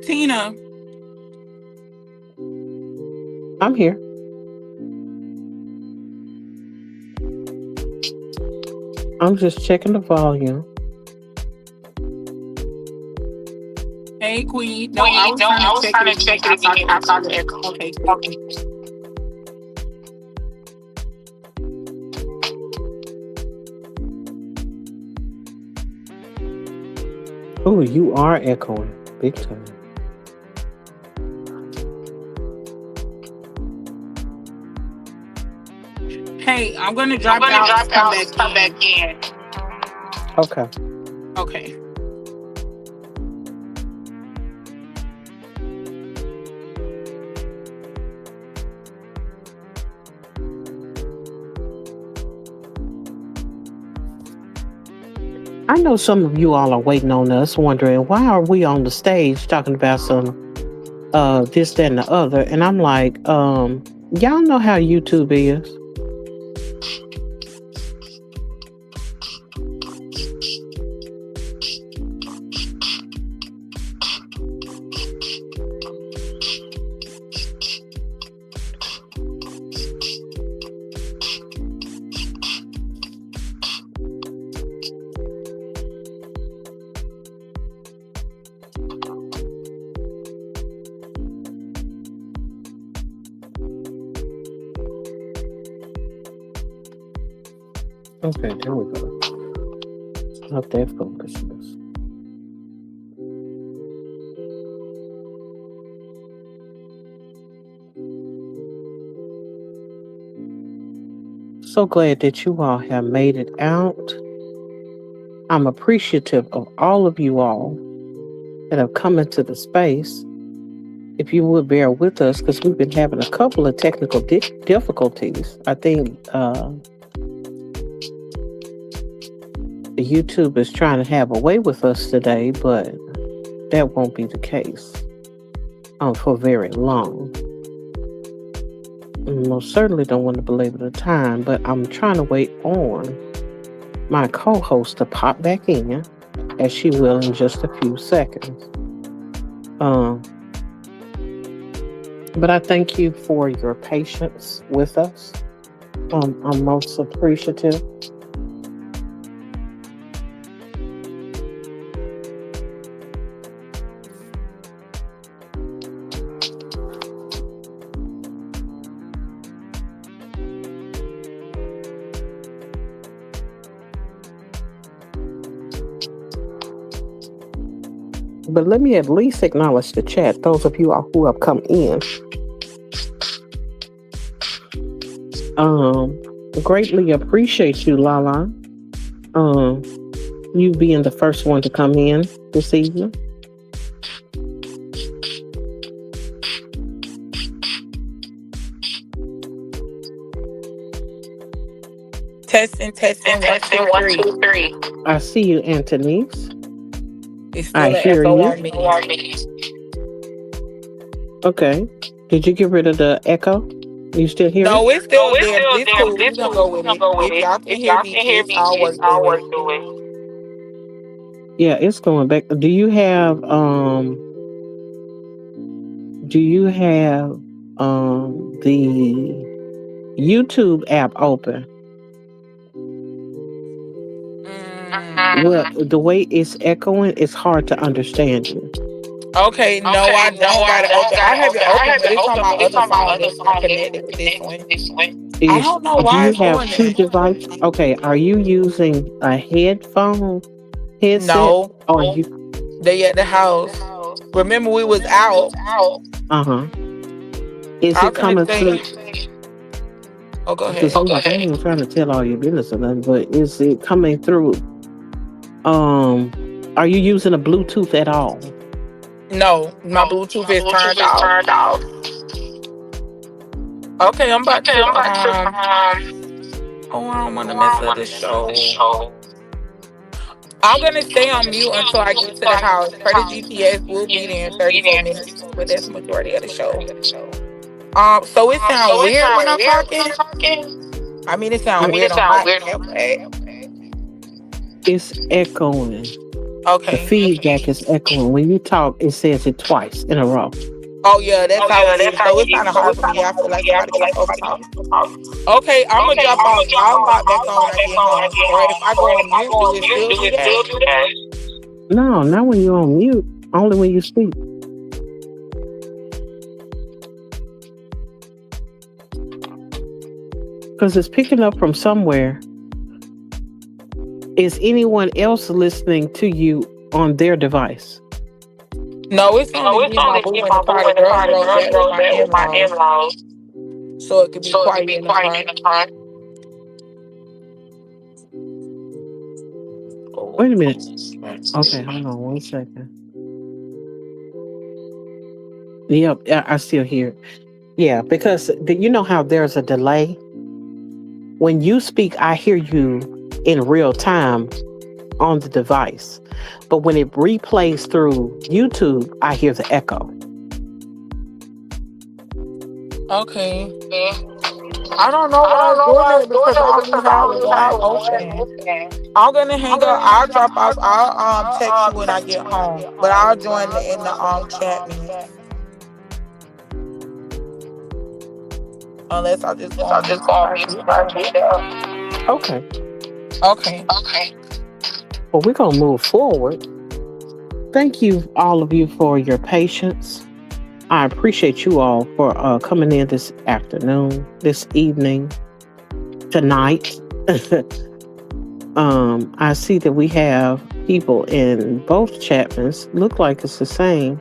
Tina. I'm here. I'm just checking the volume. Hey, Queen. No, I was trying to check it again. I thought it was you. Okay, cool. Oh, you are echoing big time. Hey, I'm gonna drop out. Come back in. Okay. Okay. I know some of you all are waiting on us, wondering why are we on the stage talking about some this, that, and the other. And I'm like, y'all know how YouTube is. Okay, there we go. Hope that focuses. So glad that you all have made it out. I'm appreciative of all of you all that have come into the space. If you would bear with us, because we've been having a couple of technical difficulties. I think the YouTube is trying to have a way with us today, but that won't be the case for very long. Most certainly don't want to belabor the time, but I'm trying to wait on my co-host to pop back in, as she will in just a few seconds. But I thank you for your patience with us. I'm most appreciative. But let me at least acknowledge the chat, those of you all who have come in. Greatly appreciate you, Lala. You being the first one to come in this evening. Testing, 1, 2, 3. I see you, Antonice. It's still I hear you. on me. Okay. Did you get rid of the echo? You still hear No, it? it's still there. This cool. We're gonna go with it. If y'all can hear me, it's all worth doing. Yeah, it's going back. Do you have the YouTube app open? Well, the way it's echoing, it's hard to understand you. Okay, no, I don't got it open. I have it open, but it's on my other phone that's not connected with this one. I don't know why it's Do you doing have two that. devices? Okay, are you using a headset? No, Or you? they at the house. Remember, we was out. Is it coming through? Oh, go ahead. I ain't trying to tell all your business or nothing, but is it coming through? Are you using a Bluetooth at all? No, my Bluetooth is turned off. Okay, I'm about to. I don't want to mess up the show. I'm gonna stay on mute until I get to the house. Credit GPS will be there in 34 minutes, but that's the majority of the show. So it sounds weird when I'm talking. I mean, it sounds weird on my end. It's echoing. The Okay. feedback is echoing. When you talk, it says it twice in a row. Oh yeah, that's how it is. So it's kind of hard for me. I feel like somebody keep over talking. Okay, I'm gonna drop off. I'll log back on when I get home. Or if I go on mute, do it still do that? No, not when you're on mute. Only when you speak. Because it's picking up from somewhere. Is anyone else listening to you on their device? No, it's only me, my boo, and the car. The girls rolled back with my in-laws, so it could be quiet in the car. Wait a minute. Okay, hold on 1 second. Yep, I still hear it. Yeah, because you know how there's a delay? When you speak, I hear you in real time on the device. But when it replays through YouTube, I hear the echo. Okay. I don't know why it's doing that because baby, we have it wide open. I'm gonna hang up. I'll drop off. I'll text you when I get home, but I'll join in the chat minutes. Unless I just go on mute if I get up. Okay. Okay. Well, we're going to move forward. Thank you, all of you, for your patience. I appreciate you all for coming in this afternoon, this evening, tonight. I see that we have people in both Chapmans. Look like it's the same.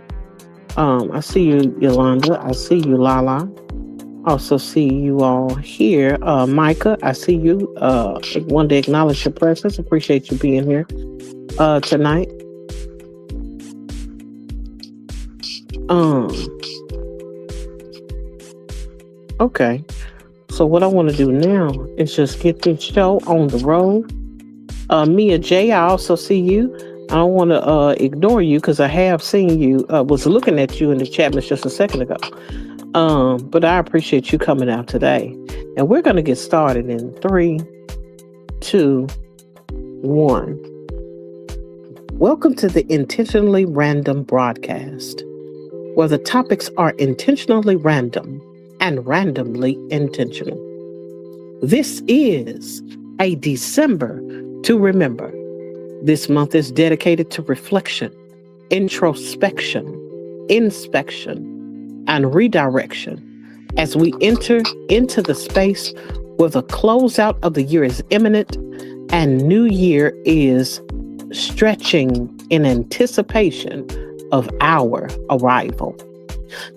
I see you, Yolanda. I see you, Lala. Also see you all here. Micah, I see you. Want to acknowledge your presence. Appreciate you being here tonight. Okay. So what I want to do now is just get this show on the road. Mia J, I also see you. I don't want to ignore you because I have seen you. Was looking at you in the chat just a second ago. But I appreciate you coming out today. And we're going to get started in 3, 2, 1. Welcome to the Intentionally Random broadcast, where the topics are intentionally random and randomly intentional. This is a December to remember. This month is dedicated to reflection, introspection, inspection, and redirection as we enter into the space where the closeout of the year is imminent and new year is stretching in anticipation of our arrival.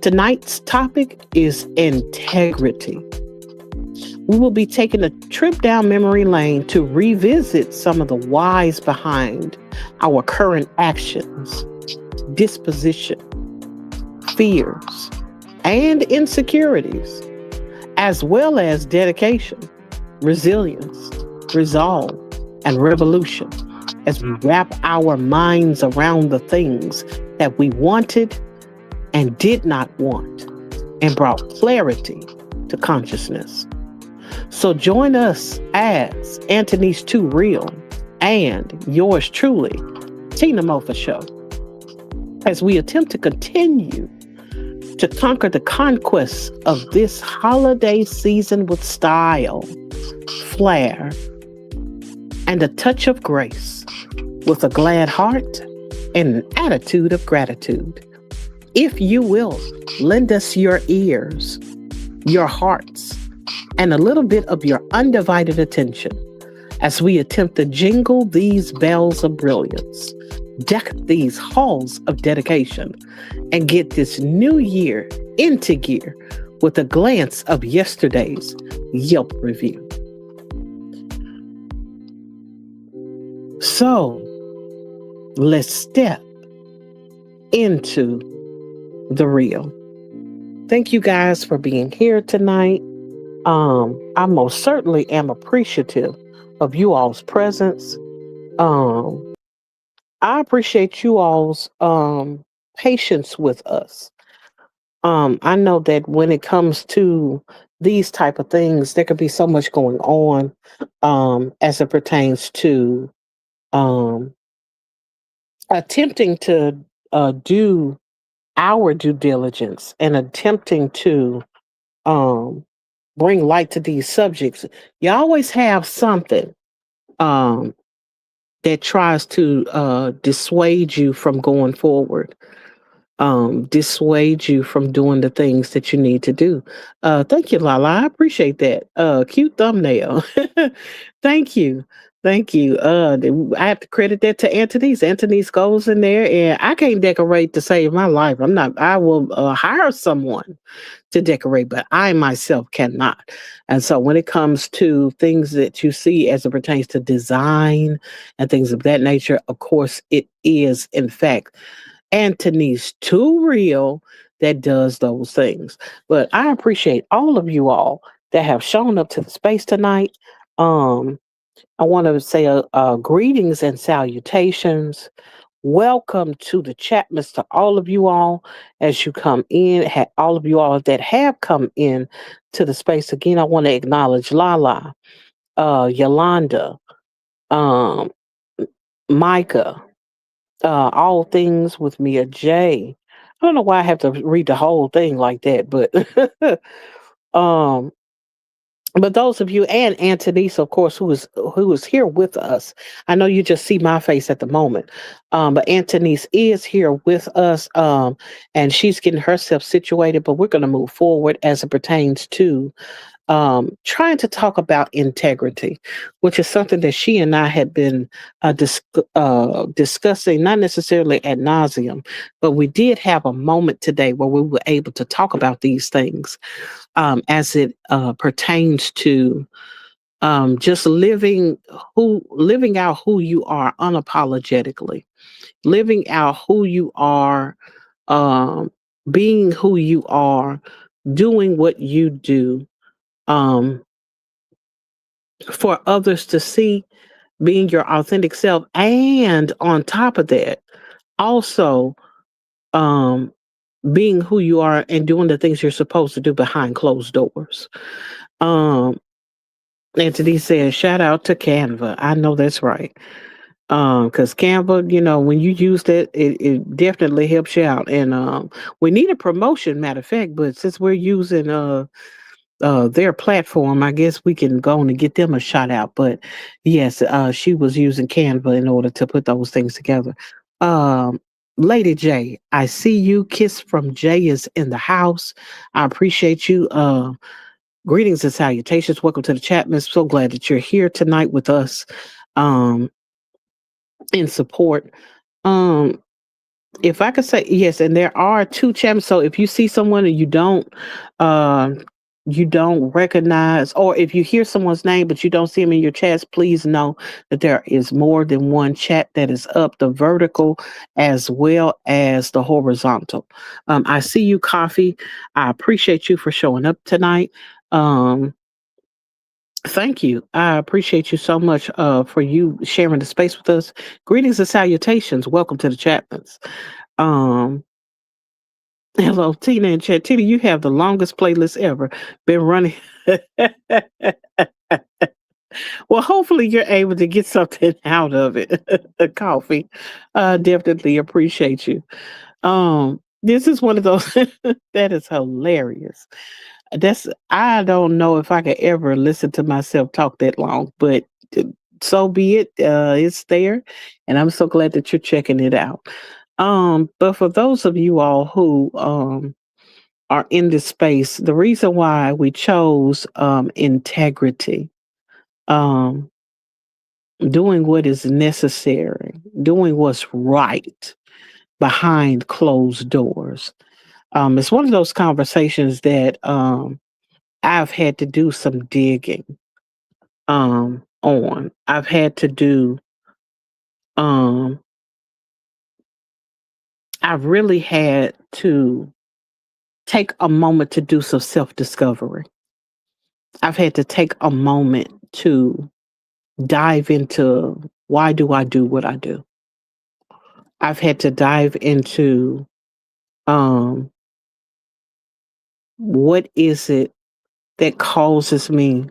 Tonight's topic is integrity. We will be taking a trip down memory lane to revisit some of the whys behind our current actions, disposition, fears, and insecurities, as well as dedication, resilience, resolve, and revolution, as we wrap our minds around the things that we wanted and did not want and brought clarity to consciousness. So join us as Anthony's Too Real and yours truly, Tina Mofa Show, as we attempt to continue to conquer the conquests of this holiday season with style, flair, and a touch of grace, with a glad heart and an attitude of gratitude. If you will, lend us your ears, your hearts, and a little bit of your undivided attention as we attempt to jingle these bells of brilliance, deck these halls of dedication, and get this new year into gear with a glance of yesterday's Yelp review. So, let's step into the real. Thank you guys for being here tonight. I most certainly am appreciative of you all's presence. I appreciate you all's patience with us. I know that when it comes to these type of things, there could be so much going on as it pertains to attempting to do our due diligence and attempting to um, bring light to these subjects, you always have something um, that tries to dissuade you from going forward, dissuade you from doing the things that you need to do. Thank you, Lala. I appreciate that. Cute thumbnail. Thank you. Thank you. I have to credit that to Anthony's. Anthony's goes in there, and I can't decorate to save my life. I'm not. I will hire someone to decorate, but I myself cannot. And so, when it comes to things that you see as it pertains to design and things of that nature, of course, it is in fact Antony's Too Real that does those things. But I appreciate all of you all that have shown up to the space tonight. Um, I want to say greetings and salutations. Welcome to the chat, Mr. All of you all, as you come in, all of you all that have come in to the space. Again, I want to acknowledge Lala, Yolanda, um, Micah, all things with Mia J. I don't know why I have to read the whole thing like that, um, but those of you and Antonice, of course, who is here with us. I know you just see my face at the moment, but Antonice is here with us, and she's getting herself situated. But we're going to move forward as it pertains to trying to talk about integrity, which is something that she and I had been discussing, not necessarily ad nauseum, but we did have a moment today where we were able to talk about these things as it pertains to just living out who you are unapologetically, living out who you are, um, being who you are, doing what you do. Um, for others to see, being your authentic self, and on top of that, also um being who you are and doing the things you're supposed to do behind closed doors. um Anthony says shout out to Canva. I know that's right. Because Canva, when you use that, it definitely helps you out. And we need a promotion, matter of fact, but since we're using their platform, I guess we can go on and get them a shout out. But yes, she was using Canva in order to put those things together. Um, Lady J, I see you. Kiss from Jay is in the house. I appreciate you. Greetings and salutations. Welcome to the chat, Miss. So glad that you're here tonight with us um, in support. Um, if I could say yes, and there are two channels. So if you see someone and um, you don't recognize, or if you hear someone's name but you don't see them in your chats, please know that there is more than one chat that is up, the vertical as well as the horizontal. I see you, Coffee. I appreciate you for showing up tonight. Um, Thank you. I appreciate you so much for you sharing the space with us. Greetings and salutations. Welcome to the Chapmans. Um, Hello, Tina and chat. Tina, you have the longest playlist ever. Been running. Well, hopefully you're able to get something out of it. Coffee. Definitely appreciate you. This is one of those that is hilarious. I don't know if I could ever listen to myself talk that long, but uh, so be it. It's there, and I'm so glad that you're checking it out. But for those of you all who are in this space, the reason why we chose integrity, um, doing what is necessary, doing what's right behind closed doors. It's one of those conversations that I've had to do some digging on. I've had to do um I've really had to take a moment to do some self-discovery. I've had to take a moment to dive into why do I do what I do. I've had to dive into um what is it that causes me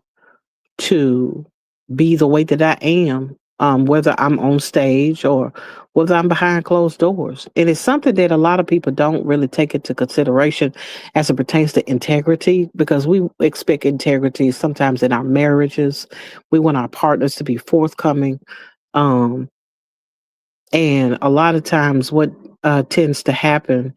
to be the way that I am whether I'm on stage or whether I'm behind closed doors. And it's something that a lot of people don't really take into consideration as it pertains to integrity, because we expect integrity sometimes in our marriages. We want our partners to be forthcoming. Um, and a lot of times, what tends to happen,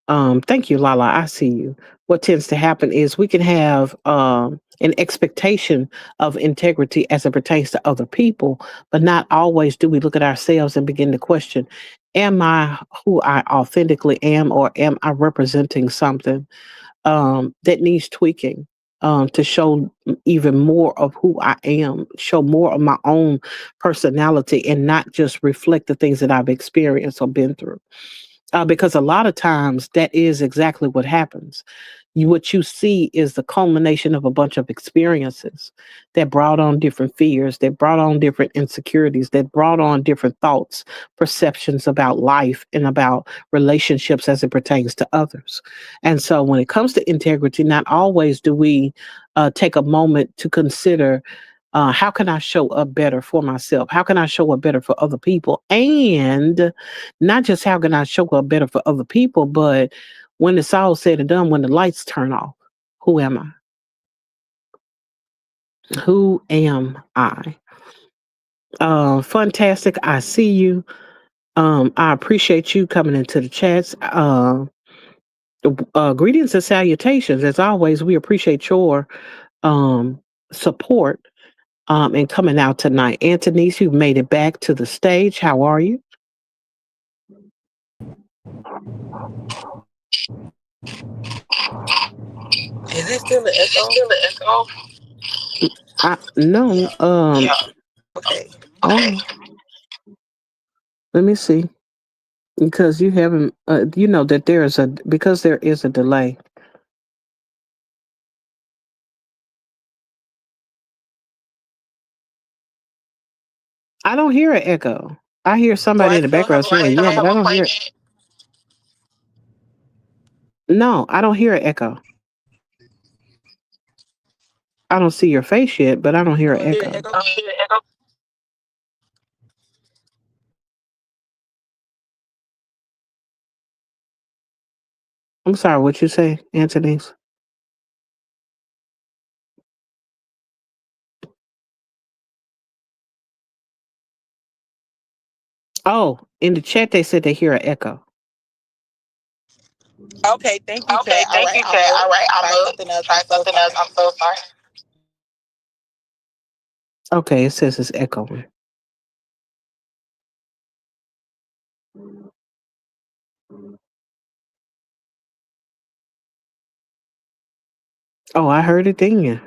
thank you, Lala. I see you. What tends to happen is we can have an expectation of integrity as it pertains to other people, but not always do we look at ourselves and begin to question, am I who I authentically am, or am I representing something that needs tweaking to show even more of who I am, show more of my own personality, and not just reflect the things that I've experienced or been through, because a lot of times that is exactly what happens. What you see is the culmination of a bunch of experiences that brought on different fears, that brought on different insecurities, that brought on different thoughts, perceptions about life and about relationships as it pertains to others. And so when it comes to integrity, not always do we take a moment to consider, how can I show up better for myself? How can I show up better for other people? And not just how can I show up better for other people, but when it's all said and done, when the lights turn off, who am I? Who am I? Fantastic. I see you. I appreciate you coming into the chats. Greetings and salutations. As always, we appreciate your um, support and coming out tonight. Antonice, you've made it back to the stage. How are you? Is it still an echo? I no. Okay. Oh, let me see. Because you haven't, you know that there is a because there is a delay. I don't hear an echo. I hear Do somebody I in the still background have a saying, mic "Yeah," but I check? don't hear. No, I don't hear an echo. I don't see your face yet, but I don't hear You an don't hear an echo. echo? I'm sorry, what you say, Anthony? Oh, in the chat they said they hear an echo. Okay, thank you, Chad. All right, I'm gonna try something else. I'm so sorry. Okay, it says it's echoing. Oh, I heard it then.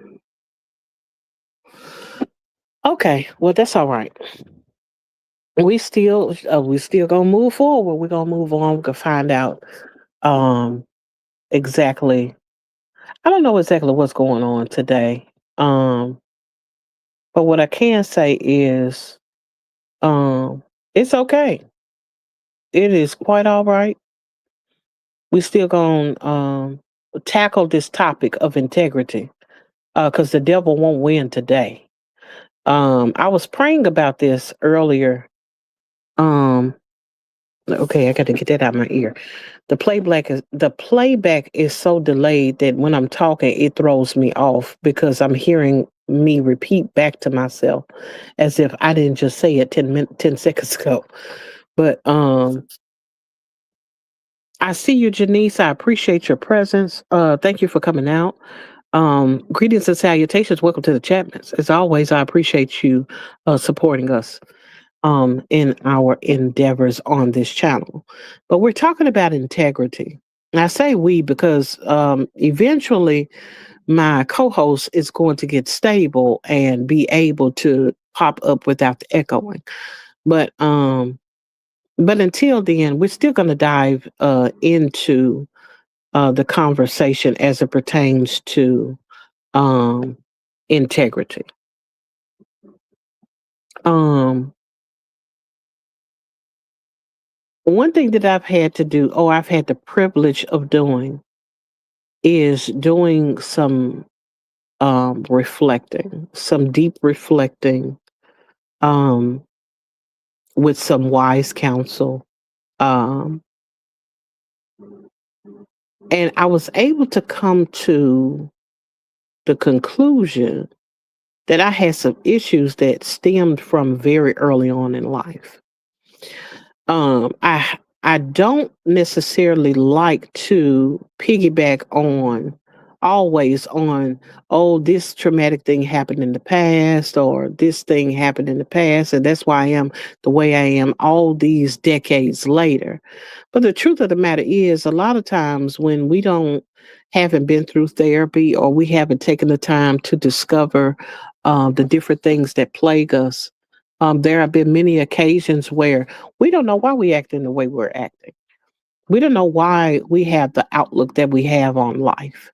Okay, well that's all right. We still gonna move forward. We're gonna move on. We can find out um exactly. I don't know exactly what's going on today. Um, but what I can say is, it's okay. It is quite all right. We still gonna tackle this topic of integrity, because the devil won't win today. I was praying about this earlier. Um, okay, I got to get that out of my ear. The playback is so delayed that when I'm talking, it throws me off because I'm hearing me repeat back to myself as if I didn't just say it 10 seconds ago. But I see you, Janice. I appreciate your presence. Thank you for coming out. Greetings and salutations. Welcome to the Chapmans. As always, I appreciate you supporting us in our endeavors on this channel. But we're talking about integrity. And I say we because eventually my co-host is going to get stable and be able to pop up without the echoing. But until then, we're still going to dive into the conversation as it pertains to um, integrity. Um, One thing that I've had the privilege of doing, is doing some reflecting, some deep reflecting, with some wise counsel. Um, and I was able to come to the conclusion that I had some issues that stemmed from very early on in life. I don't necessarily like to piggyback on always on, oh, this traumatic thing happened in the past, or this thing happened in the past and that's why I am the way I am all these decades later. But the truth of the matter is, a lot of times when we don't haven't been through therapy, or we haven't taken the time to discover the different things that plague us, there have been many occasions where we don't know why we acting the way we're acting. We don't know why we have the outlook that we have on life.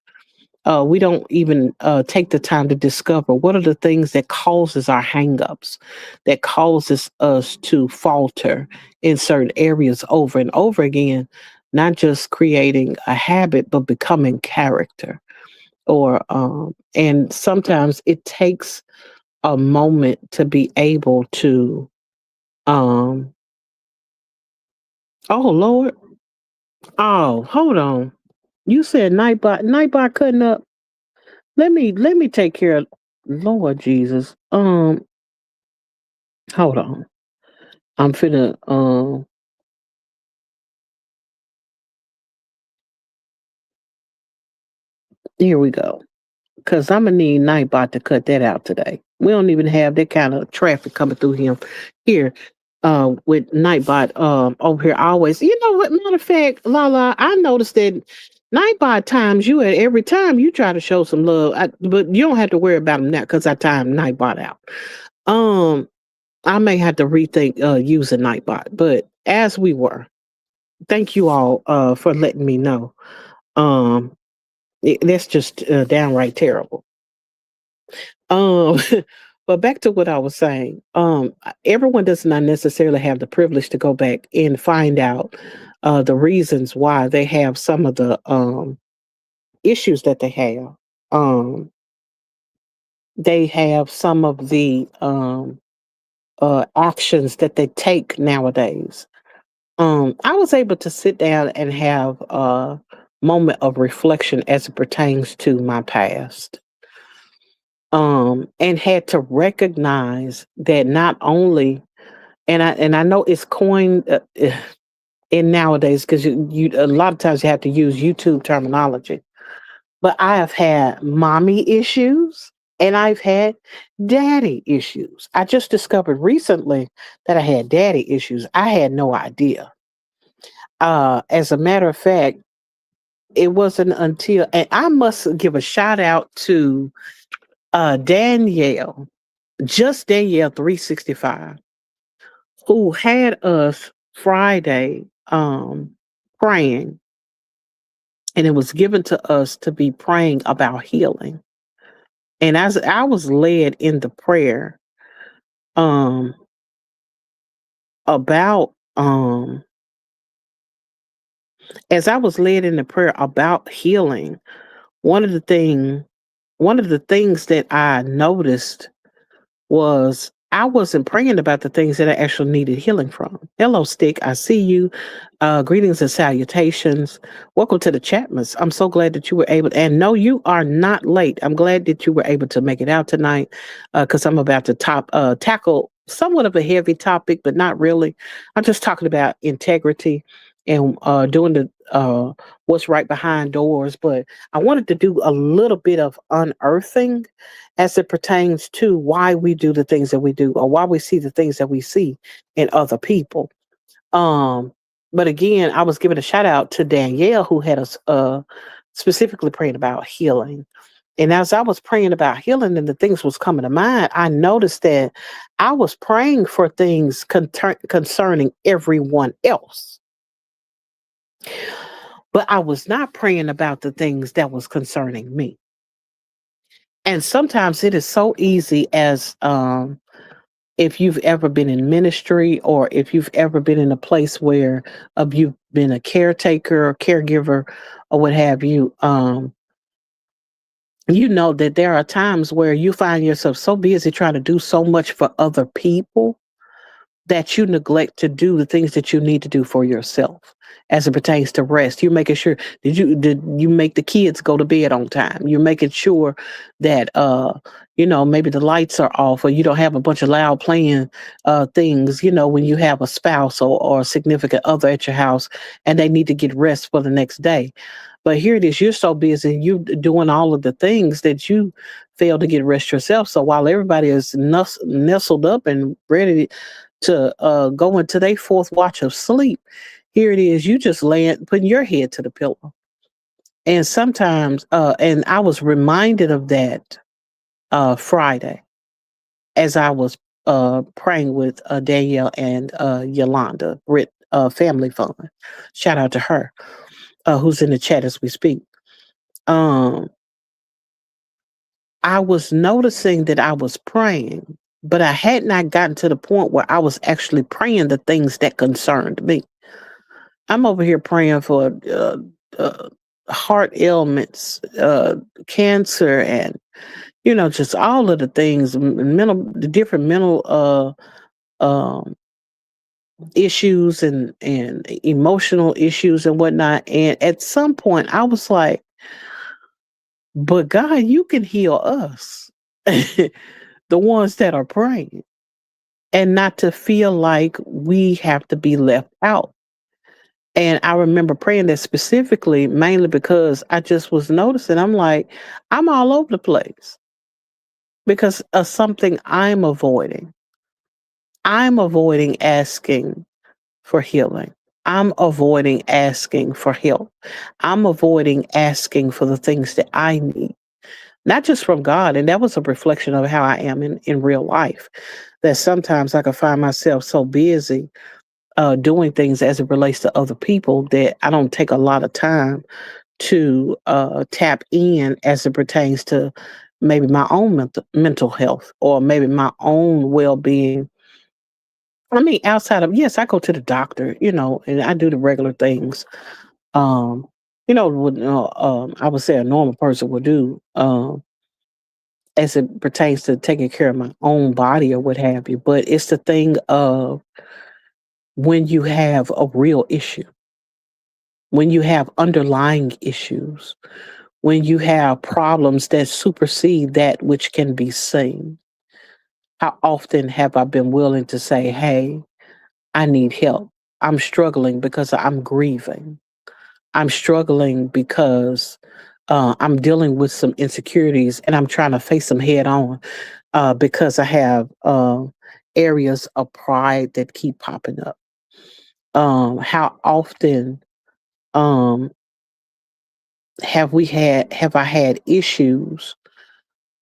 We don't even take the time to discover what are the things that causes our hangups, that causes us to falter in certain areas over and over again, not just creating a habit, but becoming character. Or and sometimes it takes a moment to be able to um oh Lord. Oh, hold on. You said Nightbot cutting up. Let me take care of Lord Jesus. Hold on. I'm finna here we go. Cause I'm gonna need Nightbot to cut that out today. We don't even have that kind of traffic coming through him here. With Nightbot over here always. You know what, matter of fact, Lala, I noticed that Nightbot times you at every time you try to show some love. But you don't have to worry about him now because I timed Nightbot out. Um, I may have to rethink using Nightbot, but as we were, thank you all for letting me know. Um, that's just downright terrible. Um, but back to what I was saying. Everyone does not necessarily have the privilege to go back and find out the reasons why they have some of the issues that they have. Um, they have some of the actions that they take nowadays. I was able to sit down and have a moment of reflection as it pertains to my past. And had to recognize that not only, and I know it's coined in nowadays because you a lot of times you have to use YouTube terminology, but I have had mommy issues and I've had daddy issues. I just discovered recently that I had daddy issues. I had no idea. As a matter of fact, it wasn't until, and I must give a shout out to Danielle, just Danielle 365, who had us Friday praying, and it was given to us to be praying about healing. And as I was led in the prayer um about as I was led in the prayer about healing, one of the thing one of the things that I noticed was I wasn't praying about the things that I actually needed healing from. Hello, Stick. I see you. Greetings and salutations. Welcome to the Chapmans. I'm so glad that you were able to, and no, you are not late. I'm glad that you were able to make it out tonight because I'm about to tackle somewhat of a heavy topic, but not really. I'm just talking about integrity and doing the what's right behind doors. But I wanted to do a little bit of unearthing as it pertains to why we do the things that we do, or why we see the things that we see in other people. Um, but again, I was giving a shout out to Danielle who had us specifically praying about healing. And as I was praying about healing and the things was coming to mind, I noticed that I was praying for things concerning everyone else. But I was not praying about the things that was concerning me. And sometimes it is so easy as if you've ever been in ministry, or if you've ever been in a place where you've been a caretaker or caregiver or what have you, you know that there are times where you find yourself so busy trying to do so much for other people that you neglect to do the things that you need to do for yourself as it pertains to rest. You're making sure, did you make the kids go to bed on time? You're making sure that maybe the lights are off, or you don't have a bunch of loud playing things, when you have a spouse or a significant other at your house and they need to get rest for the next day. But here it is, you're so busy, you doing all of the things that you fail to get rest yourself. So while everybody is nestled up and ready to go into their fourth watch of sleep, here it is, you just laying, putting your head to the pillow. And sometimes, and I was reminded of that Friday as I was praying with Danielle and Yolanda, Brit Family Fund. Shout out to her, who's in the chat as we speak. Um, I was noticing that I was praying, but I had not gotten to the point where I was actually praying the things that concerned me. I'm over here praying for uh, heart ailments, cancer, and just all of the things, the different mental um, issues and emotional issues and whatnot. And at some point, I was like, "But God, you can heal us, the ones that are praying, and not to feel like we have to be left out." And I remember praying that specifically, mainly because I just was noticing, I'm like, I'm all over the place because of something I'm avoiding. I'm avoiding asking for healing. I'm avoiding asking for help. I'm avoiding asking for the things that I need, not just from God. And that was a reflection of how I am in real life, that sometimes I can find myself so busy doing things as it relates to other people that I don't take a lot of time to tap in as it pertains to maybe my own mental health or maybe my own well-being. I mean, outside of, yes, I go to the doctor, and I do the regular things. Um, what I would say a normal person would do as it pertains to taking care of my own body or what have you. But it's the thing of when you have a real issue, when you have underlying issues, when you have problems that supersede that which can be seen. How often have I been willing to say, hey, I need help? I'm struggling because I'm grieving. I'm struggling because I'm dealing with some insecurities and I'm trying to face them head on because I have areas of pride that keep popping up. How often um, have I had issues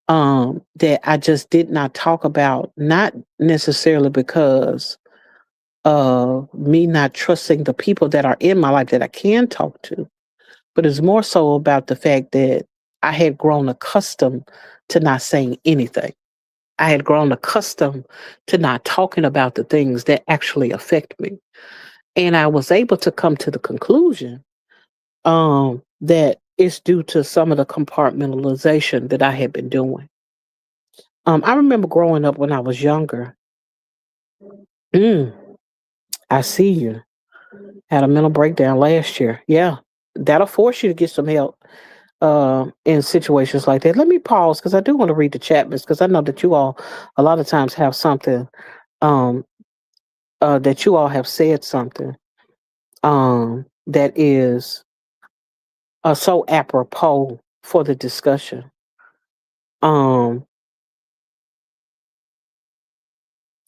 that I just did not talk about, not necessarily because of me not trusting the people that are in my life that I can talk to, but it's more so about the fact that I had grown accustomed to not saying anything. I had grown accustomed to not talking about the things that actually affect me. And I was able to come to the conclusion that it's due to some of the compartmentalization that I had been doing. I remember growing up when I was younger. Mm, I see you. Had a mental breakdown last year. Yeah, that'll force you to get some help in situations like that. Let me pause because I do want to read the chat because I know that you all a lot of times have something um, that you all have said something that is so apropos for the discussion. Um,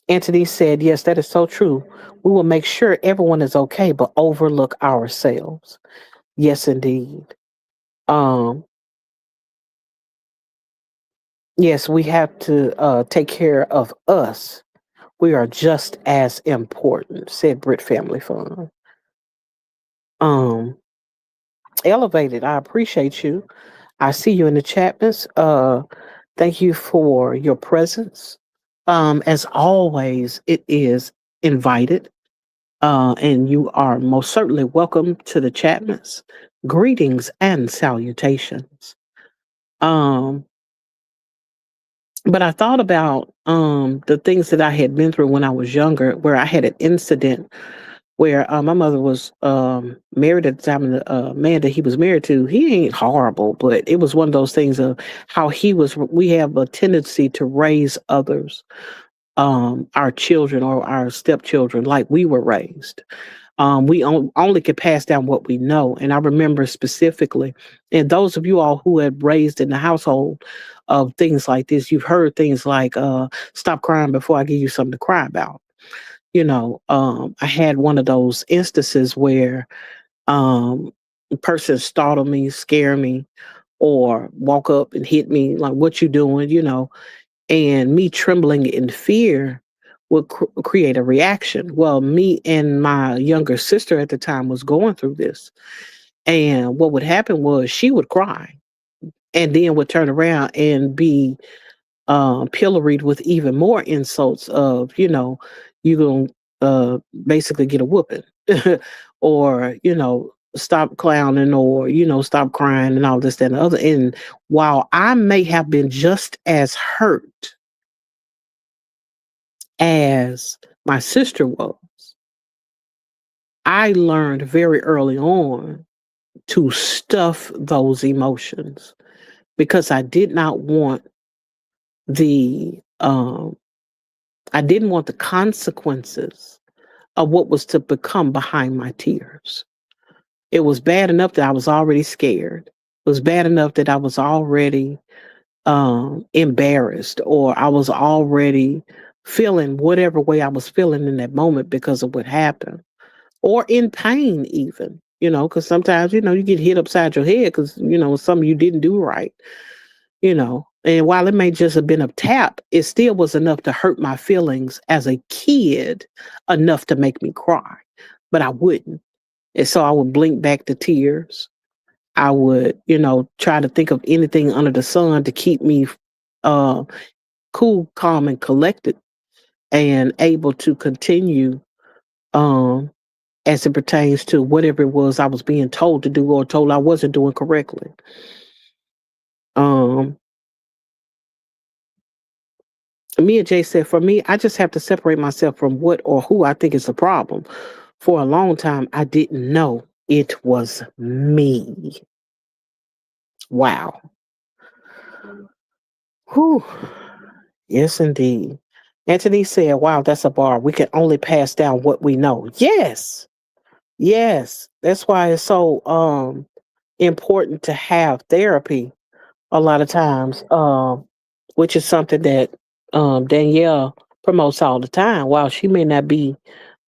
Anthony said, yes, that is so true. We will make sure everyone is okay, but overlook ourselves. Yes, indeed. Um, yes, we have to take care of us. We are just as important, said Brit Family Fund. Um, Elevated, I appreciate you. I see you in the chat, miss. Thank you for your presence. As always, it is invited. And you are most certainly welcome to the Chapmans. Greetings and salutations. Um, But I thought about the things that I had been through when I was younger, where I had an incident where my mother was married at the time, and the man that he was married to, he ain't horrible, but it was one of those things of how he was. We have a tendency to raise others, our children or our stepchildren, like we were raised. Only can pass down what we know. And I remember specifically, and those of you all who had raised in the household of things like this, you've heard things like, stop crying before I give you something to cry about. I had one of those instances where a person startled me, scare me, or walk up and hit me, like, what you doing, and me trembling in fear would create a reaction. Well, me and my younger sister at the time was going through this. And what would happen was she would cry and then would turn around and be pilloried with even more insults of, you going to basically get a whooping or, stop clowning or, stop crying and all this, that, and the other. And while I may have been just as hurt as my sister was, I learned very early on to stuff those emotions because the I didn't want the consequences of what was to become behind my tears. It was bad enough that I was already scared. It was bad enough that I was already embarrassed, or I was already feeling whatever way I was feeling in that moment because of what happened, or in pain, even, because sometimes, you get hit upside your head because, something you didn't do right, and while it may just have been a tap, it still was enough to hurt my feelings as a kid, enough to make me cry, but I wouldn't. And so I would blink back the tears. I would, try to think of anything under the sun to keep me uh, cool, calm, and collected, and able to continue um, as it pertains to whatever it was I was being told to do or told I wasn't doing correctly. Um, Me and Jay said, for me, I just have to separate myself from what or who I think is the problem. For a long time, I didn't know it was me. Wow. Whew. Yes, indeed. Anthony said, wow, that's a bar. We can only pass down what we know. Yes. Yes. That's why it's so important to have therapy a lot of times, which is something that Danielle promotes all the time. While she may not be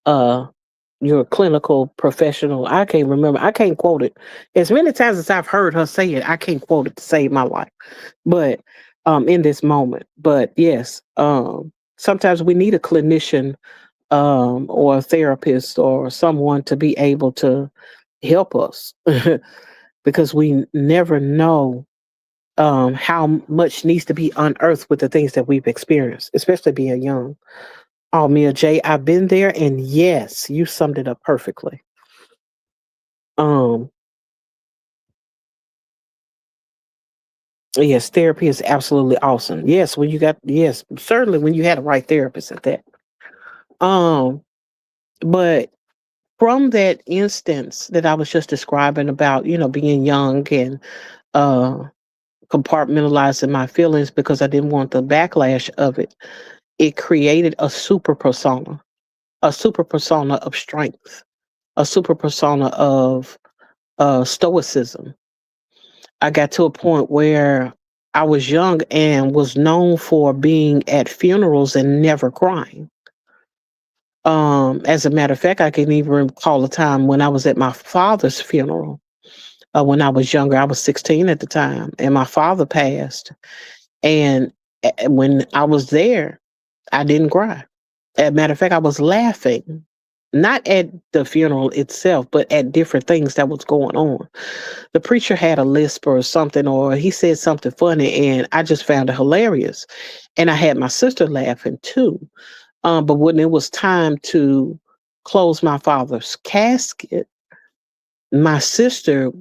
uh, your clinical professional, I can't remember. I can't quote it. As many times as I've heard her say it, I can't quote it to save my life. But in this moment, but yes, sometimes we need a clinician or a therapist or someone to be able to help us because we never know how much needs to be unearthed with the things that we've experienced, especially being young. Oh, Mia J, I've been there, and yes, you summed it up perfectly. Um, yes, therapy is absolutely awesome. Yes, yes, certainly when you had the right therapist at that. Um, but from that instance that I was just describing about, being young and uh compartmentalizing my feelings because I didn't want the backlash of it, it created a super persona of strength, a super persona of stoicism. I got to a point where I was young and was known for being at funerals and never crying. As a matter of fact, I can even recall a time when I was at my father's funeral. When I was younger, I was 16 at the time, and my father passed. And when I was there, I didn't cry. As a matter of fact, I was laughing, not at the funeral itself, but at different things that was going on. The preacher had a lisp or something, or he said something funny, and I just found it hilarious. And I had my sister laughing too. But when it was time to close my father's casket, my sister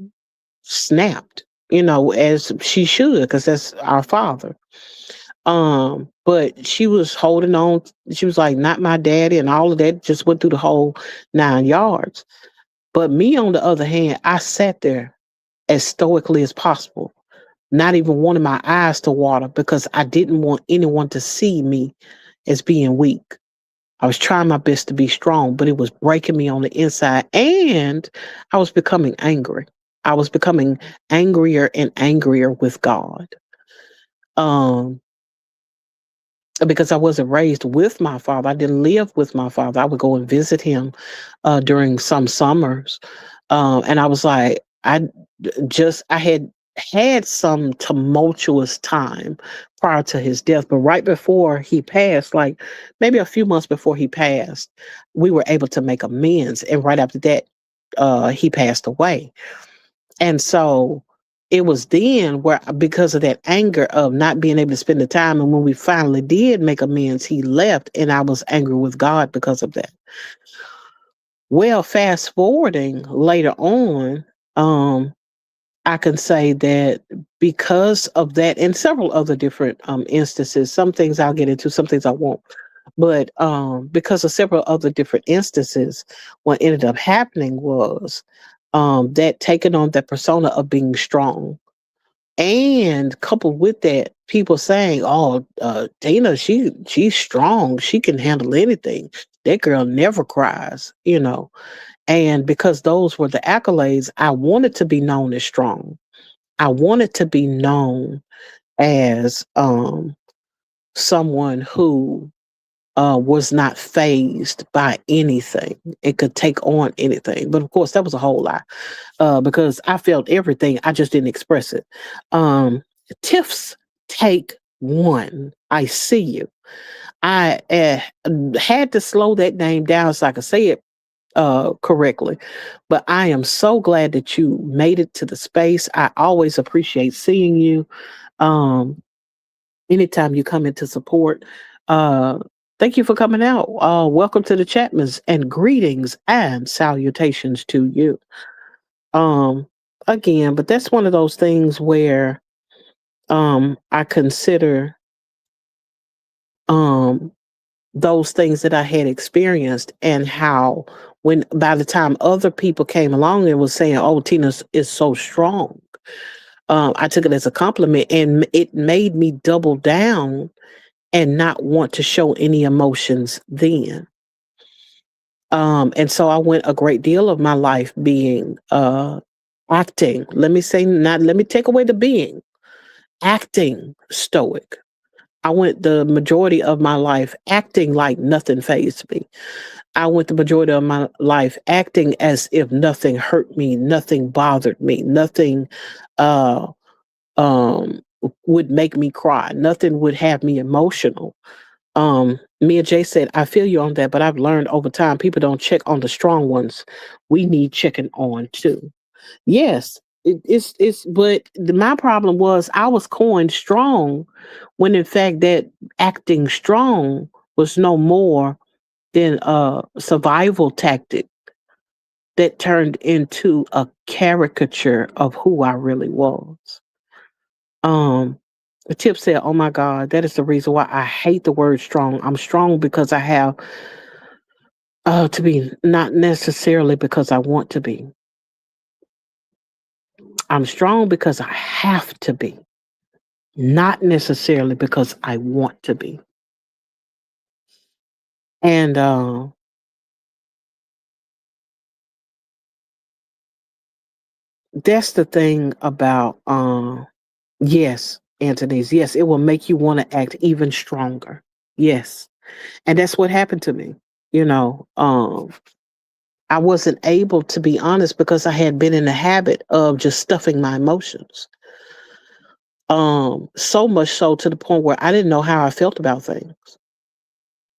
snapped, as she should, because that's our father. But she was holding on. She was like, not my daddy, and all of that just went through the whole 9 yards. But me, on the other hand, I sat there as stoically as possible, not even wanting my eyes to water because I didn't want anyone to see me as being weak. I was trying my best to be strong, but it was breaking me on the inside. And I was becoming angry. I was becoming angrier and angrier with God. Um, because I wasn't raised with my father. I didn't live with my father. I would go and visit him during some summers. And I was like, I had some tumultuous time prior to his death, but right before he passed, like maybe a few months before he passed, we were able to make amends. And right after that, he passed away. And so it was then where, because of that anger of not being able to spend the time, and when we finally did make amends, he left, and I was angry with God because of that. Well, fast forwarding later on, um, I can say that because of that, and several other different instances, some things I'll get into, some things I won't. But because of several other different instances, what ended up happening was that taking on that persona of being strong. And coupled with that, people saying, "Oh, Dana, she's strong. She can handle anything. That girl never cries," you know. And because those were the accolades, I wanted to be known as strong. I wanted to be known as someone who was not phased by anything. It could take on anything. But of course, that was a whole lie because I felt everything. I just didn't express it. Um, Tiff's take one. I see you. I had to slow that name down so I could say it correctly. But I am so glad that you made it to the space. I always appreciate seeing you. Um, Anytime you come into support, uh, thank you for coming out. Welcome to the Chapmans, and greetings and salutations to you. Um, Again, but that's one of those things where I consider um those things that I had experienced, and how when by the time other people came along and was saying, "Oh, Tina is so strong," I took it as a compliment, and it made me double down and not want to show any emotions then. And so I went a great deal of my life being acting. Let me say, not let me take away the being, acting stoic. I went the majority of my life acting like nothing fazed me. I went the majority of my life acting as if nothing hurt me, nothing bothered me, nothing uh, um, would make me cry, nothing would have me emotional. Mia J said, I feel you on that, but I've learned over time people don't check on the strong ones. We need checking on too. Yes, but my problem was I was coined strong when in fact that acting strong was no more than a survival tactic that turned into a caricature of who I really was. Um, Tip said, "Oh my God, that is the reason why I hate the word strong. I'm strong because I have to be, not necessarily because I want to be. I'm strong because I have to be, not necessarily because I want to be." And that's the thing about, yes, Anthony's, yes, it will make you want to act even stronger. Yes. And that's what happened to me. You know, I wasn't able to be honest because I had been in the habit of just stuffing my emotions. So much so to the point where I didn't know how I felt about things.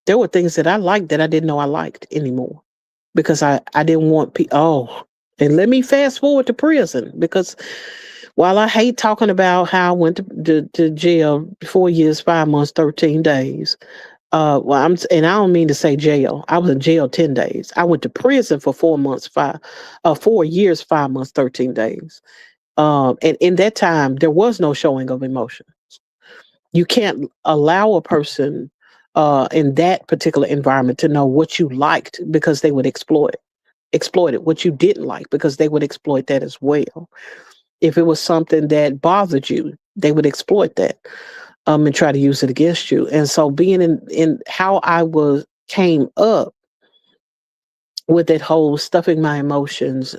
There were things that I liked that I didn't know I liked anymore because I didn't want people. Oh, and let me fast forward to prison because while I hate talking about how I went to jail 4 years, 5 months, 13 days. Well, and I don't mean to say jail. I was in jail 10 days. I went to prison for 4 months, 4 years, 5 months, 13 days. And in that time, there was no showing of emotion. You can't allow a person in that particular environment to know what you liked because they would exploit it. What you didn't like because they would exploit that as well. If it was something that bothered you, they would exploit that and try to use it against you. And so being in how I was came up with that whole stuffing my emotions,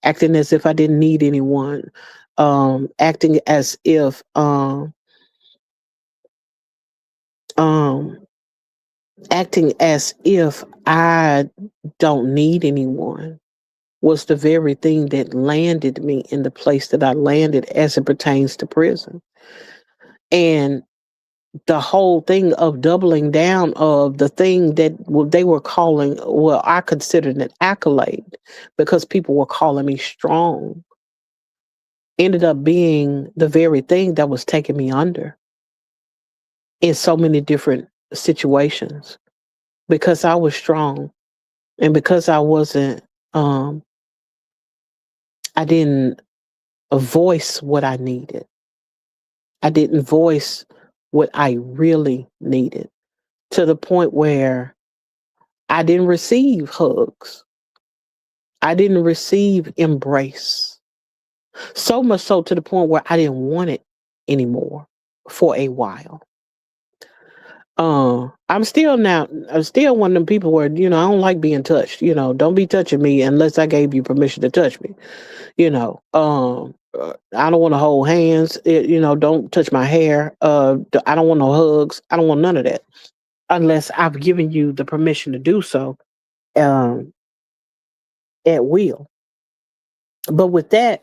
acting as if I didn't need anyone, acting as if um acting as if I don't need anyone was the very thing that landed me in the place that I landed as it pertains to prison. And the whole thing of doubling down of the thing that they were calling, well, I considered an accolade because people were calling me strong, ended up being the very thing that was taking me under in so many different situations because I was strong and because I wasn't, um, I didn't voice what I needed. I didn't voice what I really needed to the point where I didn't receive hugs. I didn't receive embrace. So much so to the point where I didn't want it anymore for a while. I'm still one of them people where, I don't like being touched. Don't be touching me unless I gave you permission to touch me. I don't want to hold hands. Don't touch my hair. I don't want no hugs. I don't want none of that unless I've given you the permission to do so um, at will. But with that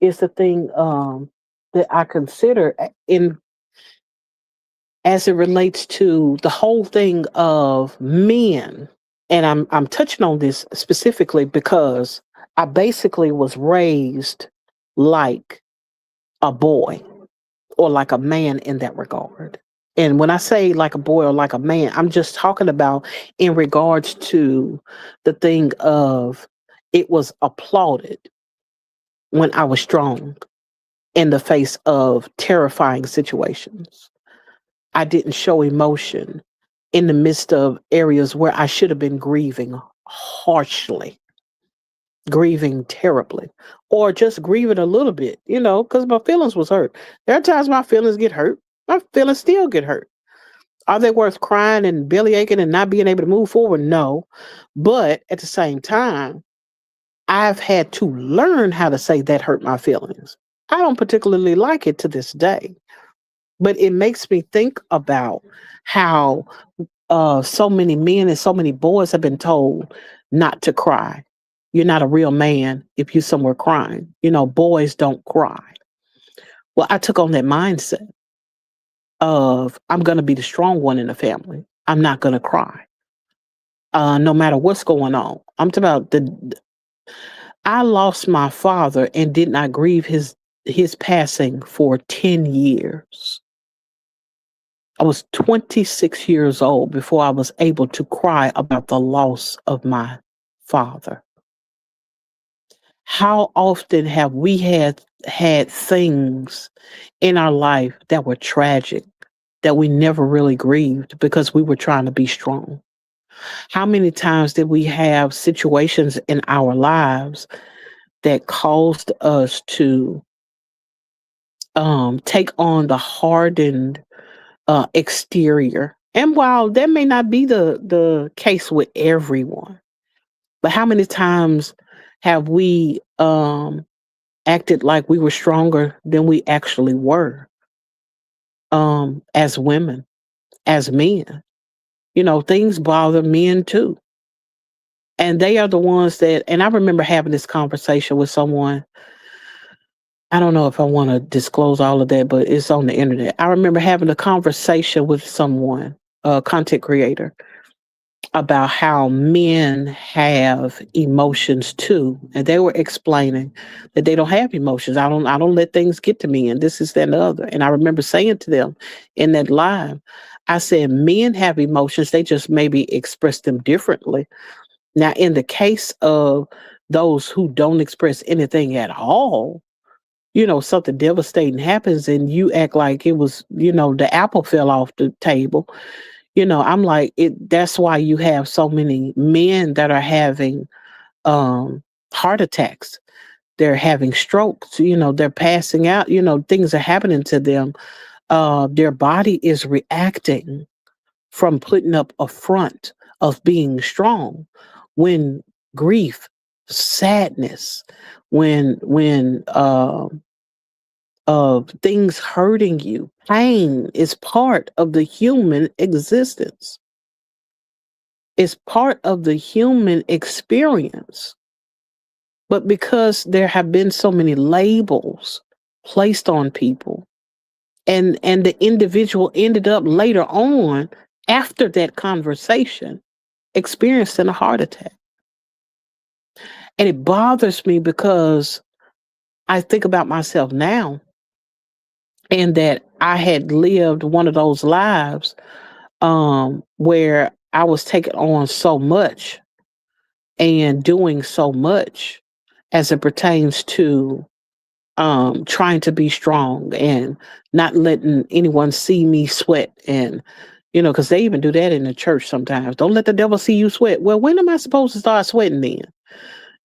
is the thing that I consider in as it relates to the whole thing of men. And I'm touching on this specifically because I basically was raised like a boy or like a man in that regard. And when I say like a boy or like a man, I'm just talking about in regards to the thing of it was applauded when I was strong in the face of terrifying situations. I didn't show emotion in the midst of areas where I should have been grieving harshly, grieving terribly, or just grieving a little bit, because my feelings was hurt. There are times my feelings get hurt. My feelings still get hurt. Are they worth crying and belly aching and not being able to move forward? No. But at the same time, I've had to learn how to say that hurt my feelings. I don't particularly like it to this day, but it makes me think about how so many men and so many boys have been told not to cry. You're not a real man if you're somewhere crying. Boys don't cry. Well, I took on that mindset of I'm going to be the strong one in the family. I'm not going to cry. No matter what's going on. I'm talking about I lost my father and did not grieve his passing for 10 years. I was 26 years old before I was able to cry about the loss of my father. How often have we had things in our life that were tragic that we never really grieved because we were trying to be strong? How many times did we have situations in our lives that caused us to take on the hardened exterior? And while that may not be the case with everyone, but how many times have we acted like we were stronger than we actually were as women, as men? Things bother men too. And they are the ones that, and I remember having this conversation with someone. I don't know if I want to disclose all of that, but it's on the internet. I remember having a conversation with someone, a content creator, about how men have emotions too. And they were explaining that they don't have emotions. I don't let things get to me and this is that and the other. And I remember saying to them in that live, I said, men have emotions, they just maybe express them differently. Now, in the case of those who don't express anything at all, something devastating happens and you act like it was, the apple fell off the table. I'm like, that's why you have so many men that are having heart attacks. They're having strokes, they're passing out, things are happening to them. Their body is reacting from putting up a front of being strong when grief, sadness, when things hurting you, pain is part of the human existence. It's part of the human experience. But because there have been so many labels placed on people, and the individual ended up later on, after that conversation, experiencing a heart attack. And it bothers me because I think about myself now, and that I had lived one of those lives where I was taking on so much and doing so much as it pertains to trying to be strong and not letting anyone see me sweat. And because they even do that in the church sometimes. Don't let the devil see you sweat. Well, when am I supposed to start sweating then?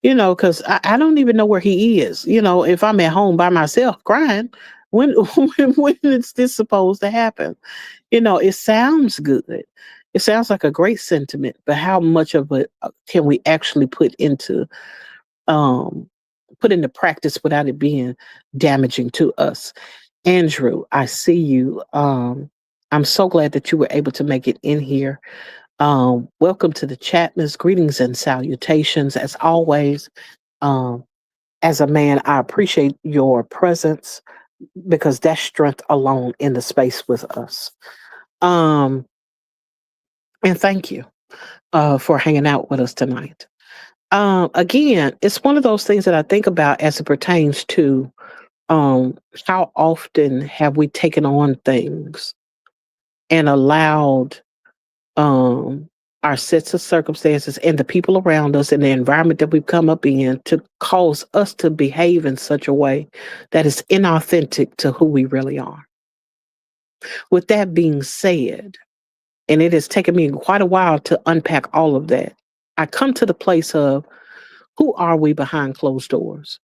Because I don't even know where he is. If I'm at home by myself crying, when when is this supposed to happen? It sounds good. It sounds like a great sentiment, but how much of it can we actually um put into practice without it being damaging to us? Andrew, I see you. I'm so glad that you were able to make it in here. Welcome to the Chapman's. Greetings and salutations. As always, um, as a man, I appreciate your presence because that's strength alone in the space with us. Um, and thank you for hanging out with us tonight. Again, it's one of those things that I think about as it pertains to um, how often have we taken on things and allowed um, our sets of circumstances and the people around us and the environment that we've come up in to cause us to behave in such a way that is inauthentic to who we really are. With that being said, and it has taken me quite a while to unpack all of that, I come to the place of who are we behind closed doors?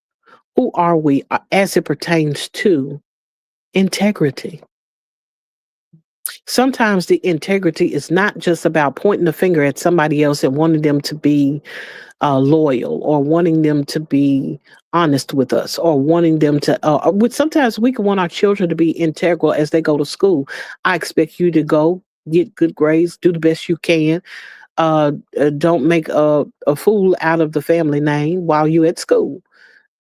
Who are we as it pertains to integrity? Sometimes the integrity is not just about pointing the finger at somebody else and wanting them to be loyal or wanting them to be honest with us or wanting them to sometimes we can want our children to be integral as they go to school. I expect you to go get good grades, do the best you can, don't make a fool out of the family name while you're at school.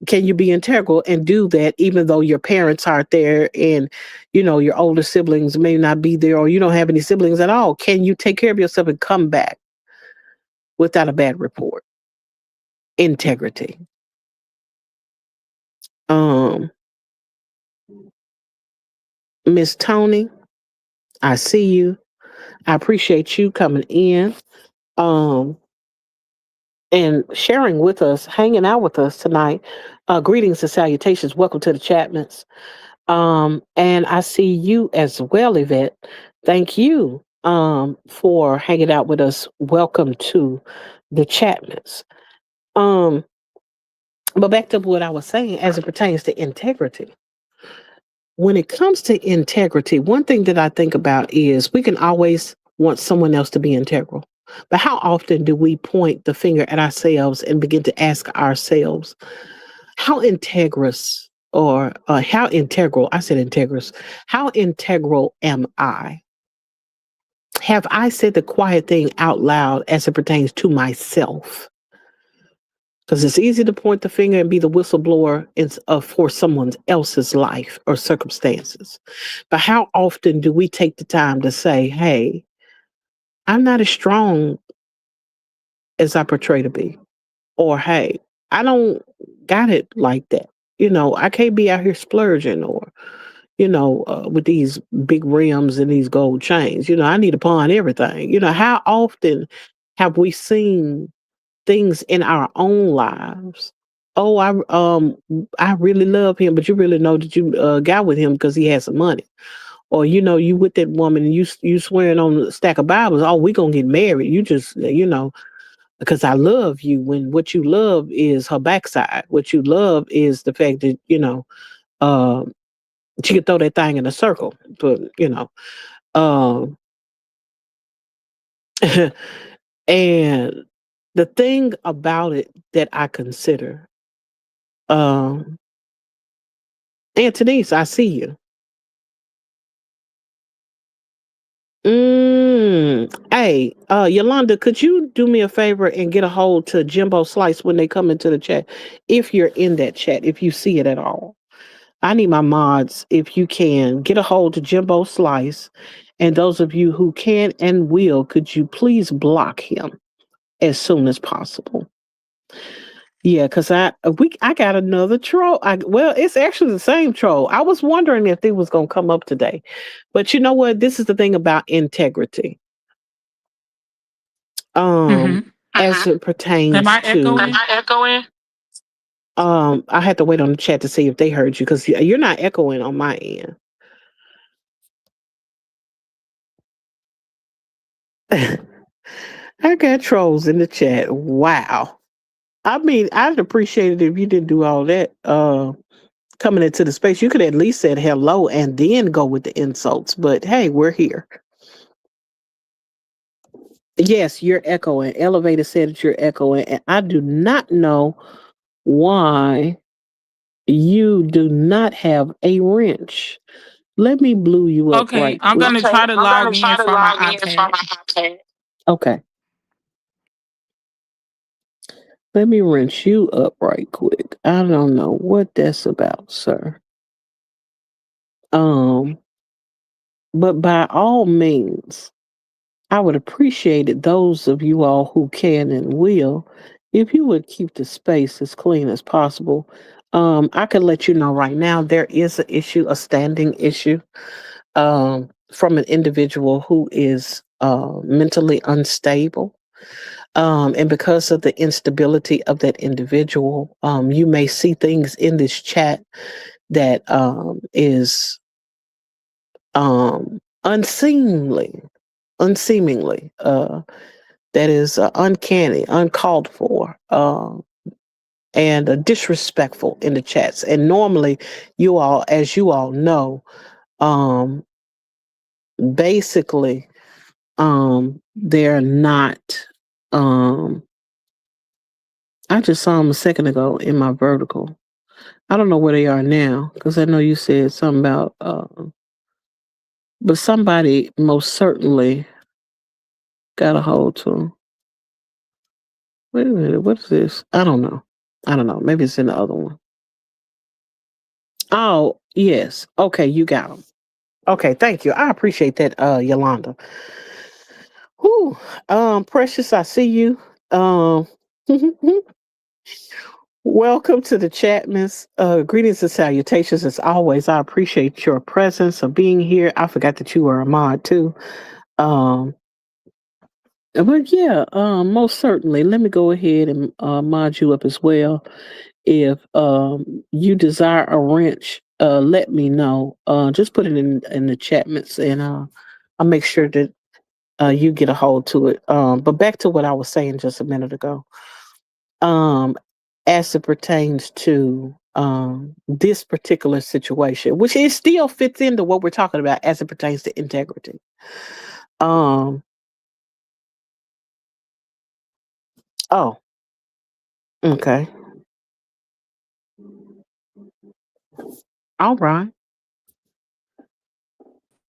Can you be integral and do that even though your parents aren't there and your older siblings may not be there or you don't have any siblings at all? Can you take care of yourself and come back without a bad report? Integrity. um Miss Tony, I see you. I appreciate you coming in um and sharing with us, hanging out with us tonight. Greetings and salutations. Welcome to the Chapmans. And I see you as well, Yvette. Thank you for hanging out with us. Welcome to the Chapmans. Um, but back to what I was saying as it pertains to integrity. When it comes to integrity, one thing that I think about is we can always want someone else to be integral. But how often do we point the finger at ourselves and begin to ask ourselves, how integrous or how integral, I said integrous, how integral am I? Have I said the quiet thing out loud as it pertains to myself? Because it's easy to point the finger and be the whistleblower for someone else's life or circumstances. But how often do we take the time to say, hey, I'm not as strong as I portray to be? Or, hey, I don't got it like that. I can't be out here splurging or, with these big rims and these gold chains. I need to pawn everything. How often have we seen things in our own lives oh, I really love him, but you really know that you got with him because he had some money, or you with that woman and you swearing on a stack of Bibles. Oh, we gonna get married. You just because I love you. When what you love is her backside. What you love is the fact that um, she could throw that thing in a circle, but um, and the thing about it that I consider, um, Anthony's, I see you. Hey, Yolanda, could you do me a favor and get a hold to Jimbo Slice when they come into the chat? If you're in that chat, if you see it at all, I need my mods. If you can get a hold to Jimbo Slice, and those of you who can and will, could you please block him as soon as possible? Yeah, because I got another troll. Well, it's actually the same troll. I was wondering if they was gonna come up today, but you know what? This is the thing about integrity. Mm-hmm. As it Am pertains I to, echoing? I had to wait on the chat to see if they heard you because you're not echoing on my end. I got trolls in the chat. Wow. I mean, I'd appreciate it if you didn't do all that. Coming into the space, you could at least said hello and then go with the insults. But hey, we're here. Yes, you're echoing. Elevator said that you're echoing, and I do not know why you do not have a wrench. Let me blue you up Okay, right I'm quick. gonna try to log in from my iPad. Okay. Let me wrench you up right quick. I don't know what that's about, sir. Um, but by all means, I would appreciate it, those of you all who can and will, if you would keep the space as clean as possible. I can let you know right now there is an issue, a standing issue, from an individual who is mentally unstable. And because of the instability of that individual, you may see things in this chat that is unseemly, unseemingly, that is uncanny, uncalled for, and disrespectful in the chats. And normally, you all, as you all know, um, basically, they're not. Um, I just saw them a second ago in my vertical. I don't know where they are now because I know you said something about, but somebody most certainly got a hold to 'em. Wait a minute, what is this? I don't know. I don't know. Maybe it's in the other one. Oh, yes. Okay, you got them. Okay, thank you. I appreciate that, Yolanda. Whew. Precious, I see you. Um, welcome to the chat, Miss. Greetings and salutations as always. I appreciate your presence of being here. I forgot that you were a mod too. Um, but yeah, most certainly. Let me go ahead and mod you up as well. If you desire a wrench, let me know. Just put it in the chatments, and I'll make sure that you get a hold to it. But back to what I was saying just a minute ago. Um, as it pertains to this particular situation, which it still fits into what we're talking about as it pertains to integrity. Um, oh, okay. All right.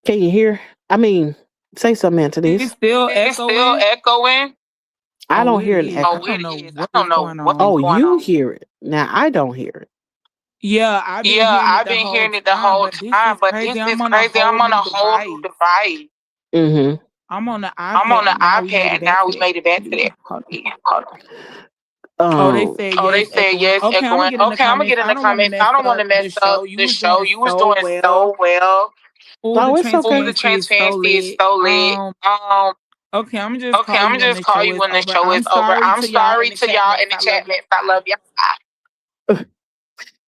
Can you hear? I mean, say something, It's Anthony's. still echoing. I Oh, don't it hear an is. I echo. don't know what is going on. Oh, you hear it. Now I don't hear it. Yeah, I've been hearing it the whole time, but this is crazy. I'm on a whole new device. Mm-hmm. I'm on the iPad, and now we made it back to that. Yeah, hold on. Oh, they Um, said yes, echoing. Okay, I'm gonna get in the comments. I don't want to mess up the show. You was doing so well. Oh, the no, it's okay. transparency is so lit. Okay, I'm gonna just call you when the show is over. I'm sorry to y'all in the chat, Miss. I love y'all.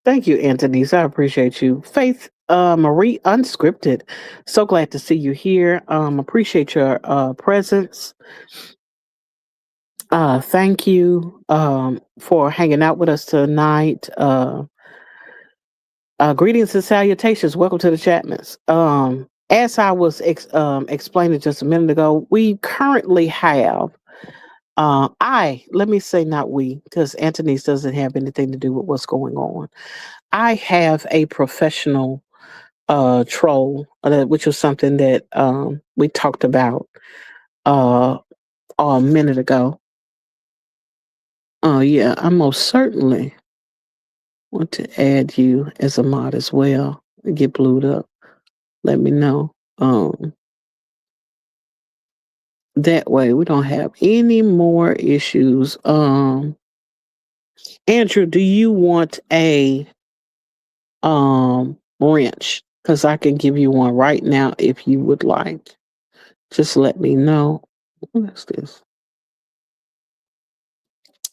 Thank you, Anthony's. I appreciate you. Faith Marie Unscripted. So glad to see you here. Appreciate your presence. Thank you for hanging out with us tonight. Greetings and salutations. Welcome to the Chapmans. As I was explaining just a minute ago, we currently have, let me say not we, because Anthony's doesn't have anything to do with what's going on. I have a professional troll, which was something that we talked about uh, a minute ago. Oh, yeah, I most certainly want to add you as a mod as well. Get blued up. Let me know. That way we don't have any more issues. Andrew, do you want a wrench? Because I can give you one right now if you would like. Just let me know. What is this?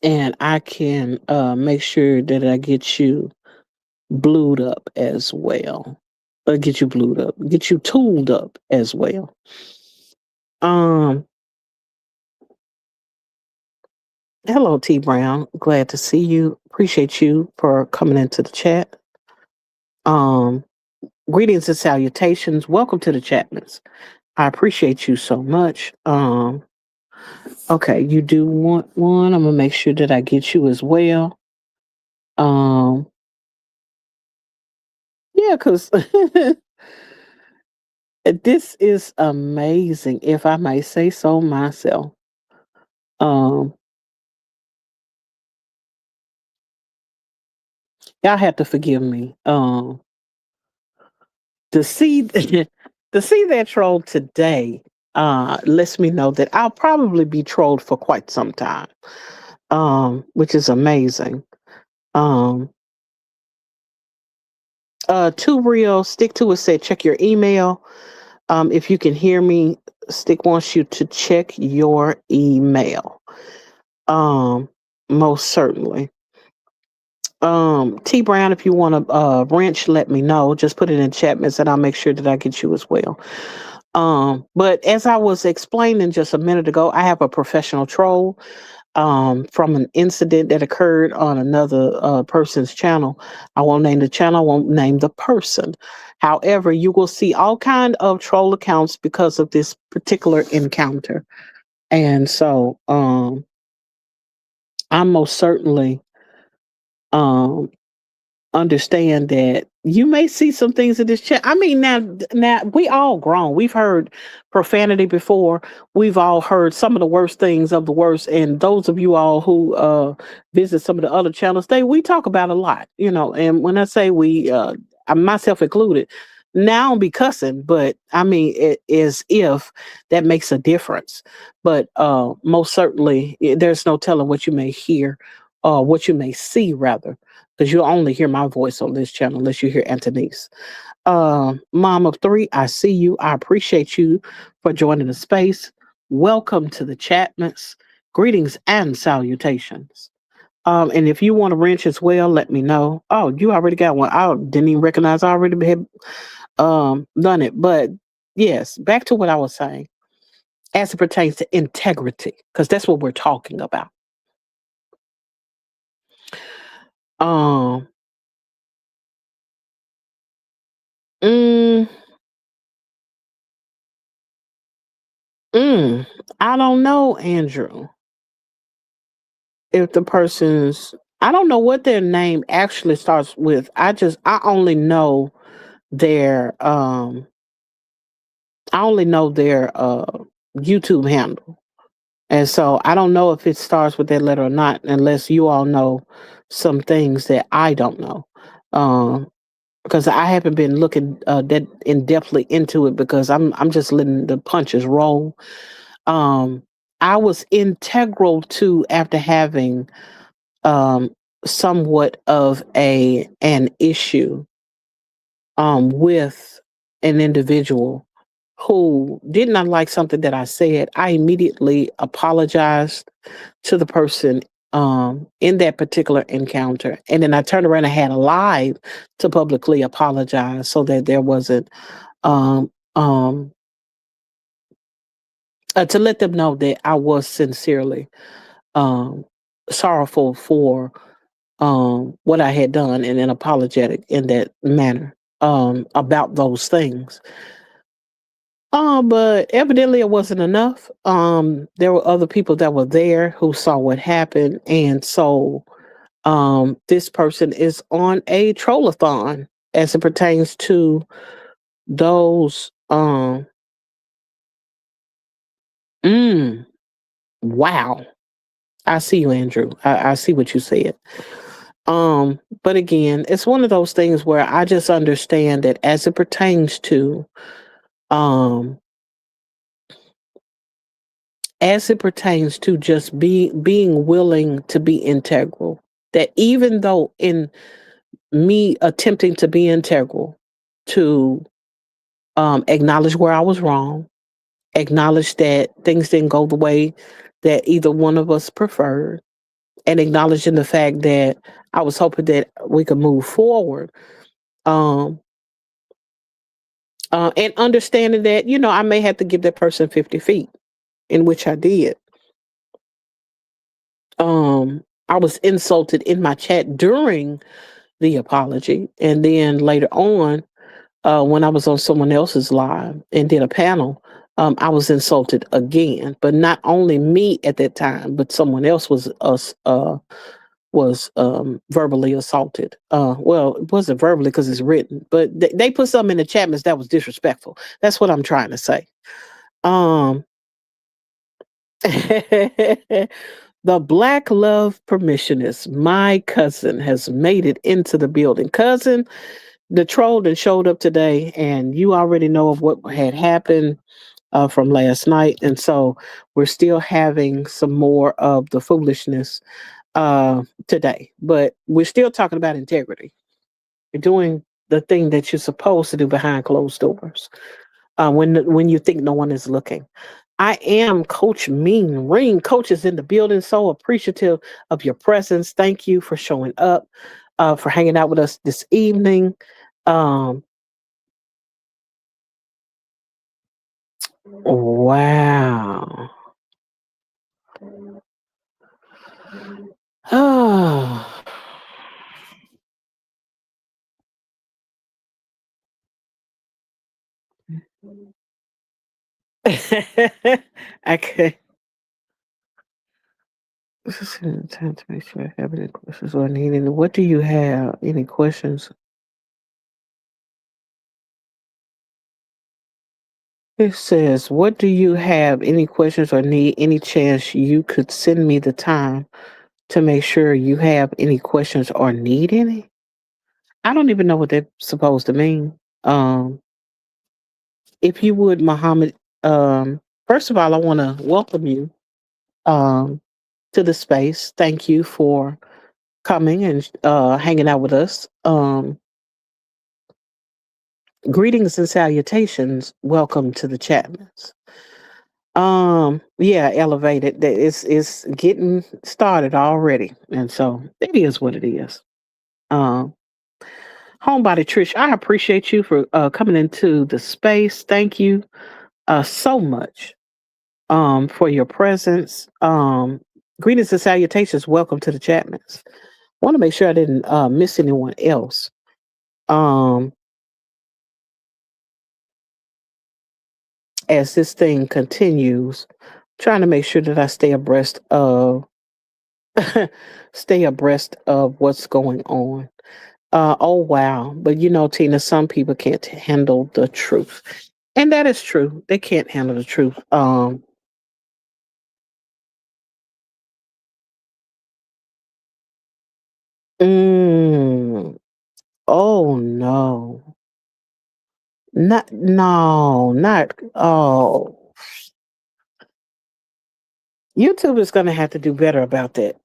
And I can make sure that I get you blued up as well. Get you blued up, get you tooled up as well. Um, Hello, T Brown. Glad to see you. Appreciate you for coming into the chat. Um, Greetings and salutations. Welcome to the Chapmans. I appreciate you so much. Okay, you do want one. I'm gonna make sure that I get you as well. Um, yeah, because this is amazing, if I may say so myself. Um, y'all have to forgive me. To see to see that troll today lets me know that I'll probably be trolled for quite some time. Which is amazing. Um, Too real, stick to it. Said check your email. If you can hear me, Stick wants you to check your email. Um, Most certainly. T Brown, if you want a wrench, let me know. Just put it in chat, miss, and I'll make sure that I get you as well. But as I was explaining just a minute ago, I have a professional troll from an incident that occurred on another person's channel. I won't name the channel, I won't name the person. However, you will see all kind of troll accounts because of this particular encounter. And so I'm most certainly um understand that you may see some things in this chat. I mean, now we all grown. We've heard profanity before. We've all heard some of the worst things of the worst. And those of you all who visit some of the other channels, we talk about a lot, you know. And when I say we, I myself included, now I'll be cussing, but I mean it is if that makes a difference. But most certainly, there's no telling what you may hear, what you may see rather, because you'll only hear my voice on this channel unless you hear Antonice. Mom of three, I see you. I appreciate you for joining the space. Welcome to the Chatmans. Greetings and salutations. And if you want a wrench as well, let me know. Oh, you already got one. I didn't even recognize I already had done it. But yes, back to what I was saying as it pertains to integrity, because that's what we're talking about. Um, mm, I don't know, Andrew. If the person's, I don't know what their name actually starts with. I only know their YouTube handle. And so I don't know if it starts with that letter or not, unless you all know some things that I don't know. Because I haven't been looking that in depthly into it, because I'm just letting the punches roll. Um, I was integral to, after having um, somewhat of an issue with an individual who did not like something that I said. I immediately apologized to the person in that particular encounter. And then I turned around and had a live to publicly apologize so that there wasn't um um to let them know that I was sincerely um sorrowful for what I had done and then apologetic in that manner about those things. But evidently it wasn't enough. There were other people that were there who saw what happened, and so this person is on a trollathon as it pertains to those. Mm, wow, I see you, Andrew. I see what you said. But again, it's one of those things where I just understand that as it pertains to um just being willing to be integral, that even though in me attempting to be integral, to acknowledge where I was wrong, acknowledge that things didn't go the way that either one of us preferred, and acknowledging the fact that I was hoping that we could move forward. Um, and understanding that, I may have to give that person 50 feet, in which I did. I was insulted in my chat during the apology. And then later on, when I was on someone else's live and did a panel, I was insulted again. But not only me at that time, but someone else was verbally assaulted. Well, it wasn't verbally because it's written, but they put something in the chat that was disrespectful. That's what I'm trying to say. Um, the Black Love Permissionist, my cousin, has made it into the building. Cousin, the troll that showed up today, and you already know of what had happened from last night. And so we're still having some more of the foolishness today, but we're still talking about integrity. You're doing the thing that you're supposed to do behind closed doors when you think no one is looking. I am Coach Mean Ring. Coach is in the building. So appreciative of your presence. Thank you for showing up, for hanging out with us this evening. Um, wow. Oh. Okay. This is the time to make sure I have any questions or need any. What do you have? Any questions? It says, what do you have? Any questions or need any chance you could send me the time to make sure you have any questions or need any? I don't even know what that's supposed to mean. Um, if you would, Muhammad, first of all, I want to welcome you um, to the space. Thank you for coming and hanging out with us. Greetings and salutations. Welcome to the Chapmans. Yeah, elevated. It's getting started already, and so it is what it is. Um, Homebody Trish, I appreciate you for coming into the space. Thank you so much for your presence. Greetings and salutations. Welcome to the Chapmans. Want to make sure I didn't miss anyone else. Um, as this thing continues, trying to make sure that I stay abreast of what's going on. Oh wow. But Tina, some people can't handle the truth. And that is true. They can't handle the truth. Mm, oh no. Not no, not oh. YouTube is gonna have to do better about that.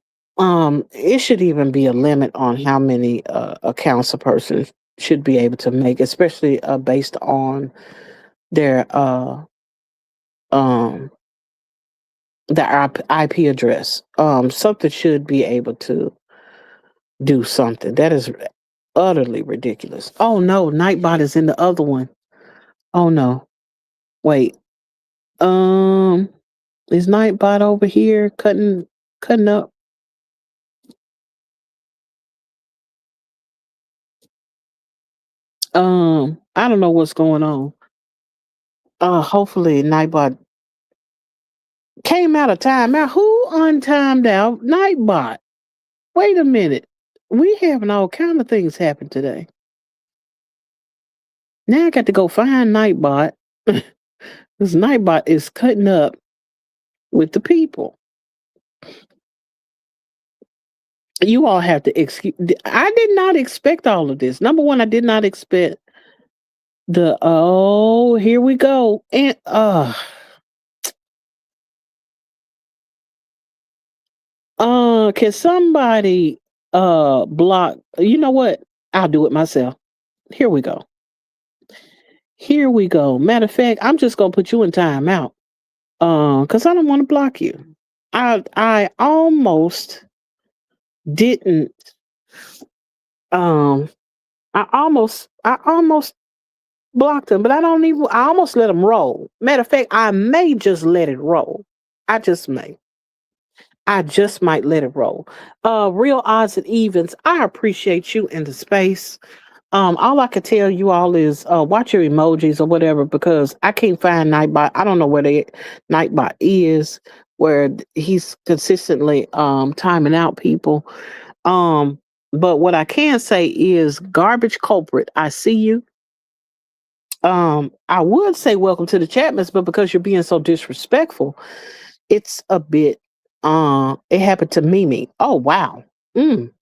It should even be a limit on how many accounts a person should be able to make, especially based on their um the IP address. Something should be able to do something. That is utterly ridiculous. Oh no, Nightbot is in the other one. Oh no. Wait. Um is Nightbot over here cutting up? I don't know what's going on. Hopefully Nightbot came out of timeout. Who untimed out Nightbot? Wait a minute. We having all kind of things happen today. Now I got to go find Nightbot. This Nightbot is cutting up with the people. You all have to excuse. I did not expect all of this. Number one, I did not expect the oh, here we go. And can somebody block, you know what? I'll do it myself. Here we go. Here we go. Matter of fact, I'm just gonna put you in timeout. Because I don't want to block you. I almost didn't um I almost blocked him, but I almost let him roll. Matter of fact, I may just let it roll. I just may. I just might let it roll. Real odds and evens. I appreciate you in the space. All I could tell you all is watch your emojis or whatever because I can't find Nightbot. I don't know where the Nightbot is, where he's consistently timing out people. Um, but what I can say is garbage culprit. I see you. I would say welcome to the Chapmans, but because you're being so disrespectful, it's a bit it happened to Mimi. Oh wow.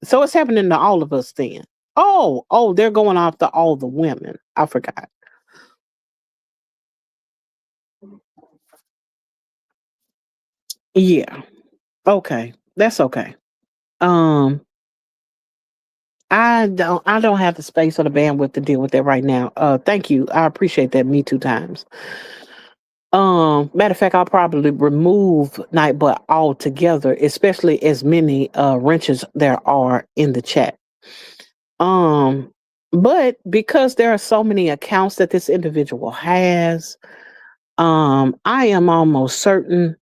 So it's happening to all of us then. Oh, they're going after all the women. I forgot. Yeah. Okay. That's okay. Um I don't have the space or the bandwidth to deal with that right now. Thank you. I appreciate that me two times. Matter of fact, I'll probably remove Nightbot altogether, especially as many wrenches there are in the chat. Um, but because there are so many accounts that this individual has, I am almost certain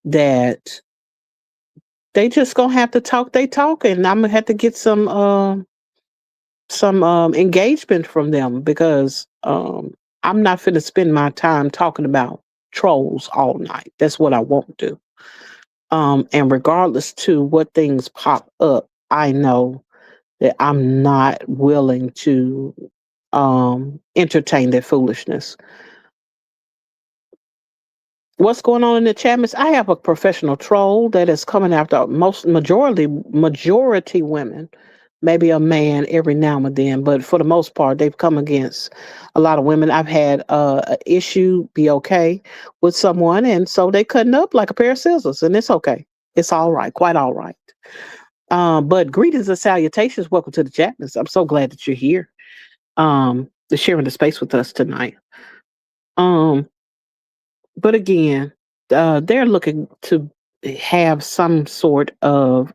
that they just gonna have to talk they talk, and I'm gonna have to get some engagement from them because I'm not finna spend my time talking about trolls all night. That's what I won't do. And regardless to what things pop up, I know that I'm not willing to entertain their foolishness. What's going on in the chat? Miss? I have a professional troll that is coming after most majority women, maybe a man every now and then, but for the most part, they've come against a lot of women. I've had an issue be okay with someone, and so they cutting up like a pair of scissors, and it's okay. It's all right, quite all right. But greetings and salutations. Welcome to the Chapmans. I'm so glad that you're here, sharing the space with us tonight. Um, but again, they're looking to have some sort of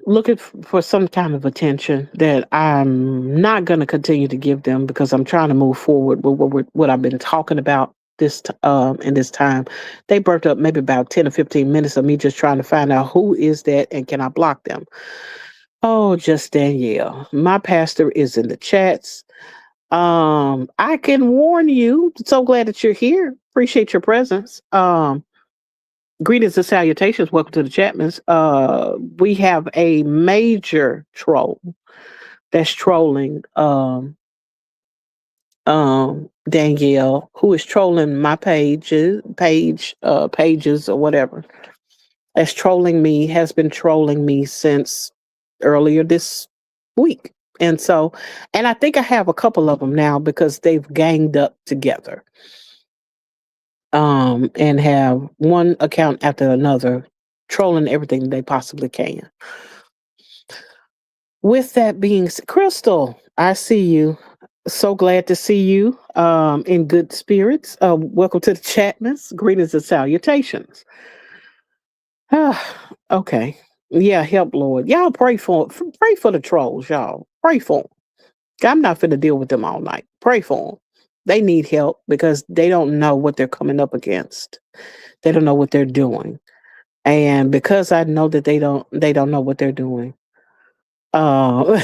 looking for some kind of attention that I'm not going to continue to give them because I'm trying to move forward with what I've been talking about in this time. They burnt up maybe about 10 or 15 minutes of me just trying to find out who is that and can I block them. Oh, just Danielle. My pastor is in the chats. I can warn you. So glad that you're here. Appreciate your presence. Greetings and salutations. Welcome to the Chapmans. We have a major troll that's trolling Danielle, who is trolling my pages or whatever. That's trolling me, has been trolling me since earlier this week. And I think I have a couple of them now because they've ganged up together. And have one account after another trolling everything they possibly can. With that being said, Crystal, I see you. So glad to see you in good spirits. Welcome to the Chatmas. Greetings and salutations. Okay. Yeah, help Lord. Y'all pray for the trolls, y'all. Pray for them. I'm not finna deal with them all night. Pray for them. They need help because they don't know what they're coming up against. They don't know what they're doing. And because I know that they don't know what they're doing. Uh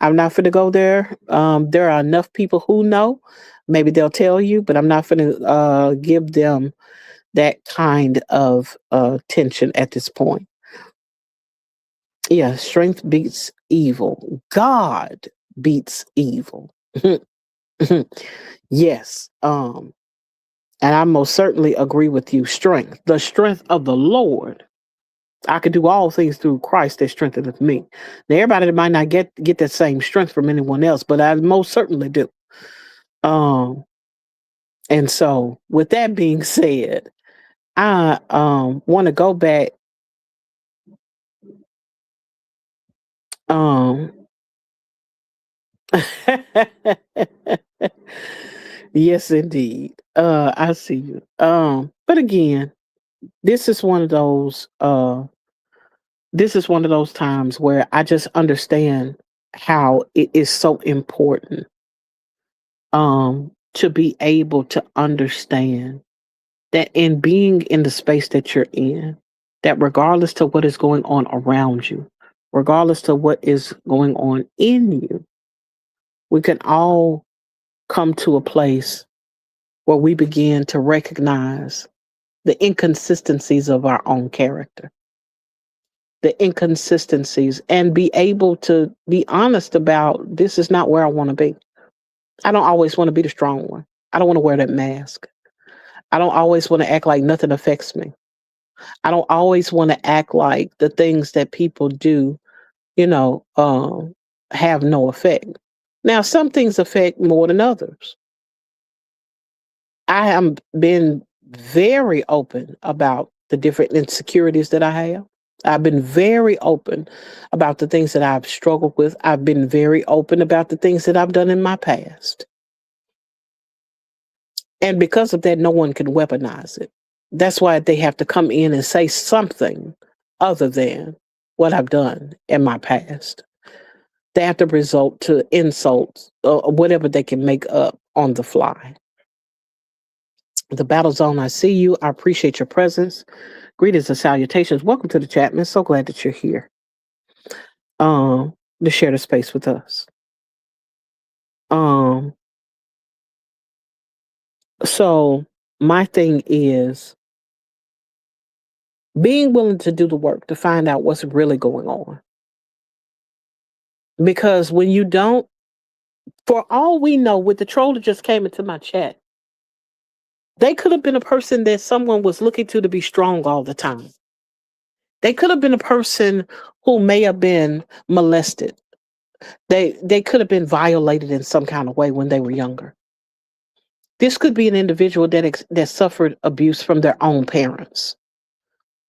I'm not going to go there. There are enough people who know. Maybe they'll tell you, but I'm not going to give them that kind of tension at this point. Yeah, strength beats evil. God beats evil. Yes. And I most certainly agree with you. Strength, the strength of the Lord. I can do all things through Christ that strengtheneth me. Now, everybody might not get that same strength from anyone else, but I most certainly do. Um, and so, with that being said, I want to go back. Um, yes, indeed. I see you. But again, this is one of those. This is one of those times where I just understand how it is so important to be able to understand that in being in the space that you're in, that regardless to what is going on around you, regardless to what is going on in you, we can all come to a place where we begin to recognize the inconsistencies of our own character, the inconsistencies, and be able to be honest about this is not where I want to be. I don't always want to be the strong one. I don't want to wear that mask. I don't always want to act like nothing affects me. I don't always want to act like the things that people do, you know, have no effect. Now, some things affect more than others. I have been very open about the different insecurities that I have. I've been very open about the things that I've struggled with. I've been very open about the things that I've done in my past. And because of that, no one can weaponize it. That's why they have to come in and say something other than what I've done in my past. They have to result to insults or whatever they can make up on the fly. The battle zone, I see you. I appreciate your presence. Greetings and salutations. Welcome to the chat, man. So glad that you're here to share the space with us. Um, so my thing is being willing to do the work to find out what's really going on. Because when you don't, for all we know, with the troll that just came into my chat, they could have been a person that someone was looking to be strong all the time. They could have been a person who may have been molested. They could have been violated in some kind of way when they were younger. This could be an individual that suffered abuse from their own parents.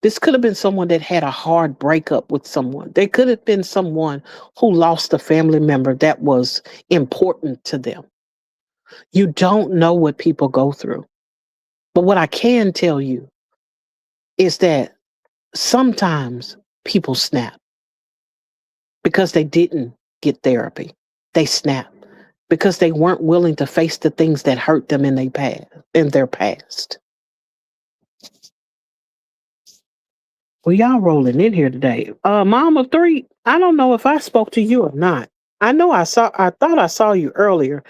This could have been someone that had a hard breakup with someone. They could have been someone who lost a family member that was important to them. You don't know what people go through. But what I can tell you is that sometimes people snap because they didn't get therapy. They snap because they weren't willing to face the things that hurt them in their past. Well, y'all rolling in here today. Mom of three, I don't know if I spoke to you or not. I thought I saw you earlier.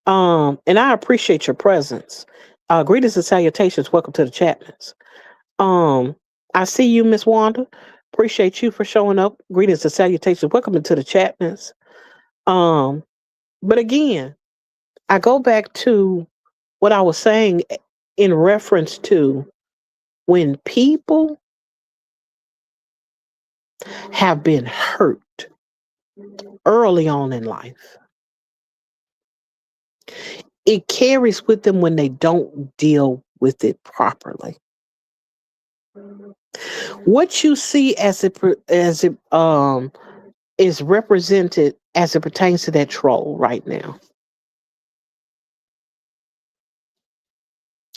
And I appreciate your presence. Greetings and salutations. Welcome to the Chapmans. Um, I see you, Miss Wanda. Appreciate you for showing up. Greetings and salutations. Welcome into the Chapmans. Um, but again, I go back to what I was saying in reference to when people have been hurt early on in life, it carries with them when they don't deal with it properly. What you see as it is represented as it pertains to that troll right now.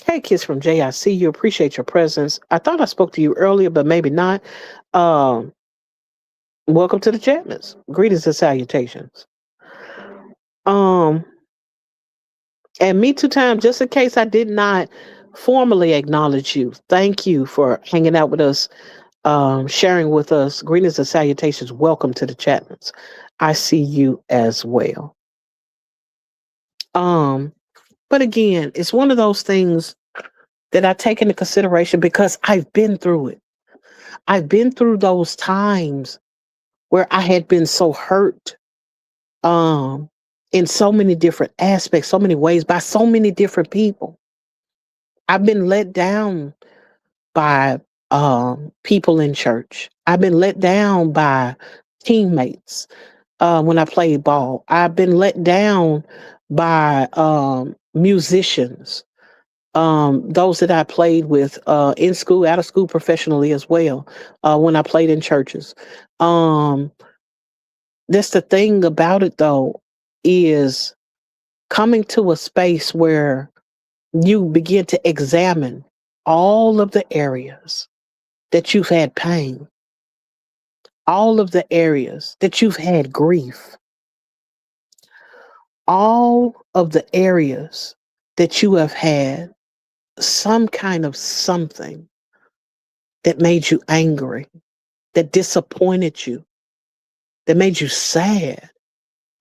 Hey, kiss from Jay, I see you. Appreciate your presence. I thought I spoke to you earlier, but maybe not. Um, Welcome to the Chapmans. Greetings and salutations. Um, and me two times, just in case I did not formally acknowledge you. Thank you for hanging out with us, sharing with us. Greetings and salutations. Welcome to the Chapmans. I see you as well. Um, but again, it's one of those things that I take into consideration because I've been through it. I've been through those times where I had been so hurt um in so many different aspects, so many ways, by so many different people. I've been let down by people in church. I've been let down by teammates when I played ball. I've been let down by musicians, those that I played with in school, out of school, professionally as well, when I played in churches. Um, that's the thing about it, though, is coming to a space where you begin to examine all of the areas that you've had pain, all of the areas that you've had grief, all of the areas that you have had some kind of something that made you angry, that disappointed you, that made you sad,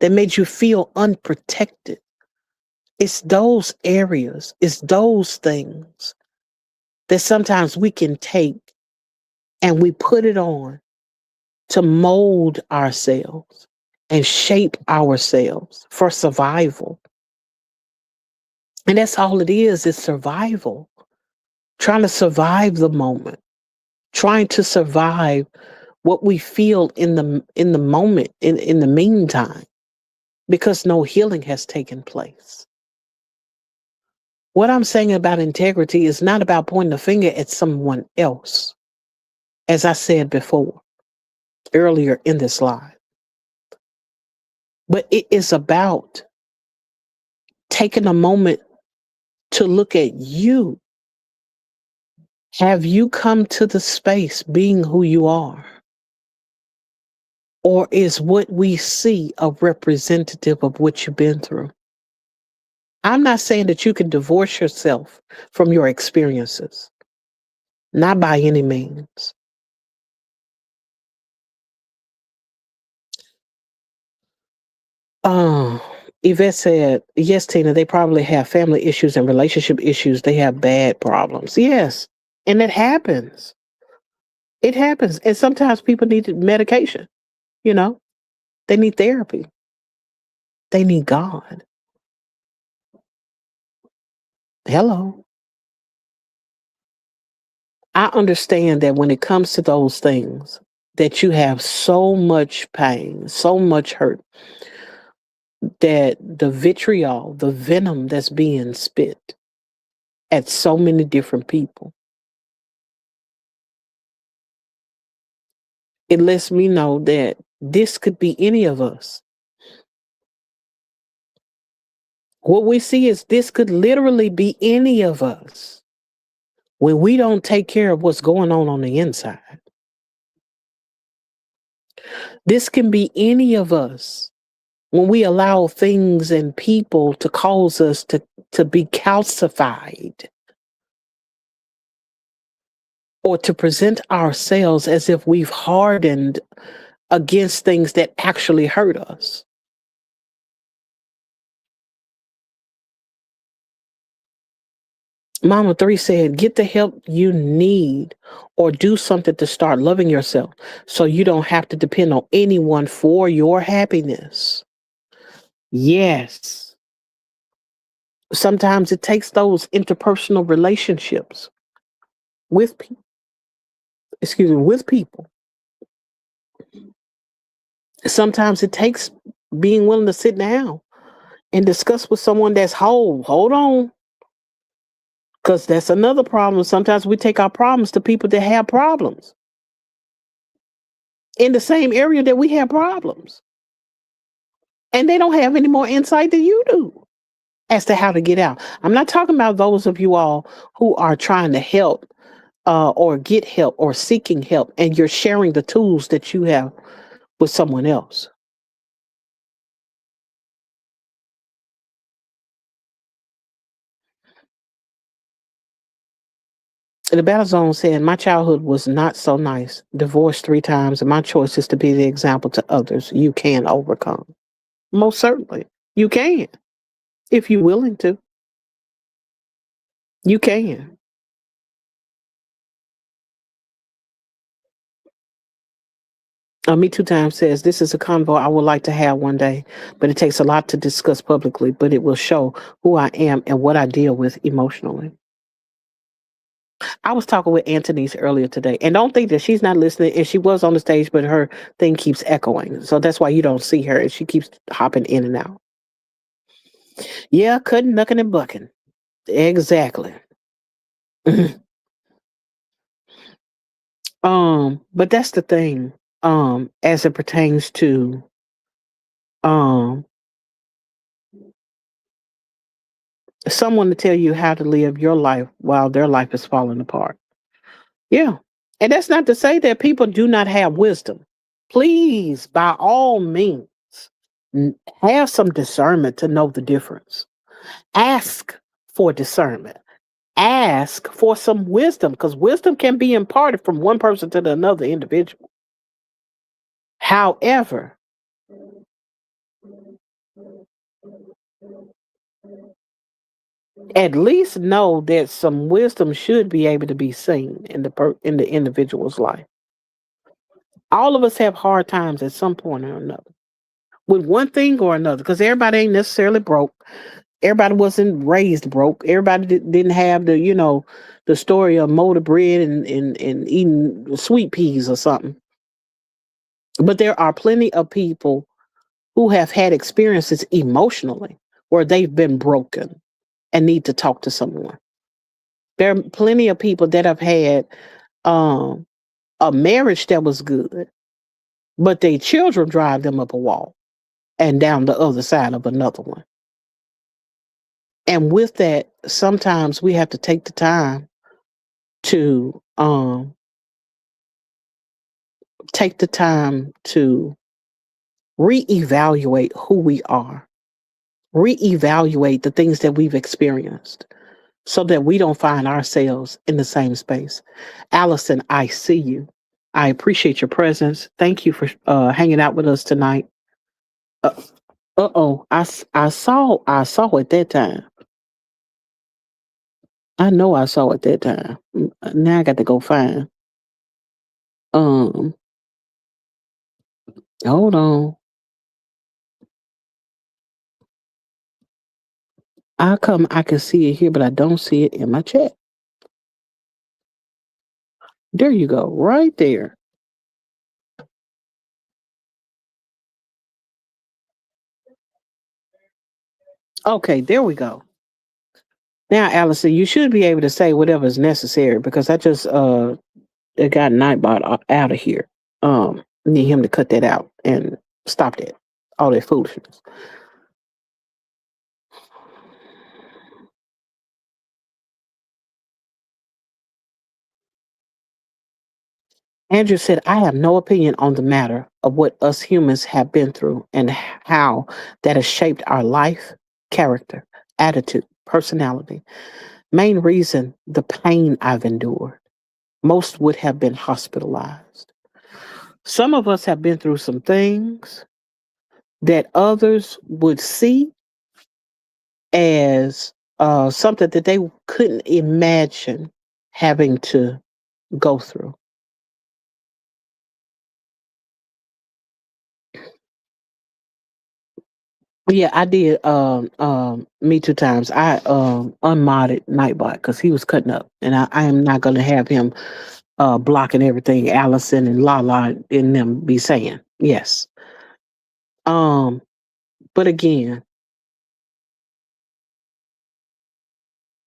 that made you feel unprotected. It's those areas, it's those things that sometimes we can take and we put it on to mold ourselves and shape ourselves for survival. And that's all it is survival. Trying to survive the moment, trying to survive what we feel in the moment, in the meantime, because no healing has taken place. What I'm saying about integrity is not about pointing the finger at someone else, as I said before, earlier in this live, but it is about taking a moment to look at you. Have you come to the space being who you are? Or is what we see a representative of what you've been through? I'm not saying that you can divorce yourself from your experiences, not by any means. Oh, Yvette said, yes, Tina, they probably have family issues and relationship issues. They have bad problems. Yes. And it happens. It happens. And sometimes people need medication, you know, they need therapy, they need God. Hello. I understand that when it comes to those things, that you have so much pain, so much hurt, that the vitriol, the venom that's being spit at so many different people, it lets me know that this could be any of us. What we see is this could literally be any of us when we don't take care of what's going on the inside. This can be any of us when we allow things and people to cause us to be calcified or to present ourselves as if we've hardened against things that actually hurt us. Mama 3 said, get the help you need or do something to start loving yourself so you don't have to depend on anyone for your happiness. Yes. Sometimes it takes those interpersonal relationships with people, with people. Sometimes it takes being willing to sit down and discuss with someone that's whole. Hold on. Because that's another problem. Sometimes we take our problems to people that have problems in the same area that we have problems. And they don't have any more insight than you do as to how to get out. I'm not talking about those of you all who are trying to help or get help or seeking help, and you're sharing the tools that you have with someone else. The battle zone said, my childhood was not so nice. Divorced 3 times, and my choice is to be the example to others. You can overcome. Most certainly. You can. If you're willing to. You can. Me Too Time says, this is a convo I would like to have one day, but it takes a lot to discuss publicly, but it will show who I am and what I deal with emotionally. I was talking with Anthony's earlier today, and don't think that she's not listening. And she was on the stage, but her thing keeps echoing. So that's why you don't see her, and she keeps hopping in and out. Yeah, cutting, knucking, and bucking. Exactly. But that's the thing. As it pertains to um someone to tell you how to live your life while their life is falling apart. Yeah. And that's not to say that people do not have wisdom. Please, by all means, have some discernment to know the difference. Ask for discernment. Ask for some wisdom because wisdom can be imparted from one person to another individual. However, at least know that some wisdom should be able to be seen in in the individual's life. All of us have hard times at some point or another with one thing or another because everybody ain't necessarily broke. Everybody wasn't raised broke. Everybody didn't have the, the story of molded bread and eating sweet peas or something. But there are plenty of people who have had experiences emotionally where they've been broken and need to talk to someone. There are plenty of people that have had um, a marriage that was good, but their children drive them up a wall and down the other side of another one. And with that, sometimes we have to take the time to take the time to reevaluate who we are, reevaluate the things that we've experienced so that we don't find ourselves in the same space. Allison, I see you. I appreciate your presence. Thank you for hanging out with us tonight. Uh oh, I saw it that time. I know I saw it that time. Now I got to go find. Um, hold on. How come I can see it here, but I don't see it in my chat? There you go, right there. Okay, there we go. Now, Allison, you should be able to say whatever is necessary because I just got Nightbot out of here. Need him to cut that out and stop that, all that foolishness. Andrew said, I have no opinion on the matter of what us humans have been through and how that has shaped our life, character, attitude, personality. Main reason, the pain I've endured. Most would have been hospitalized. Some of us have been through some things that others would see as something that they couldn't imagine having to go through. Yeah, I did. Me 2 times. I unmodded Nightbot because he was cutting up, and I am not going to have him blocking everything Allison and Lala and them be saying. Yes. Um, but again,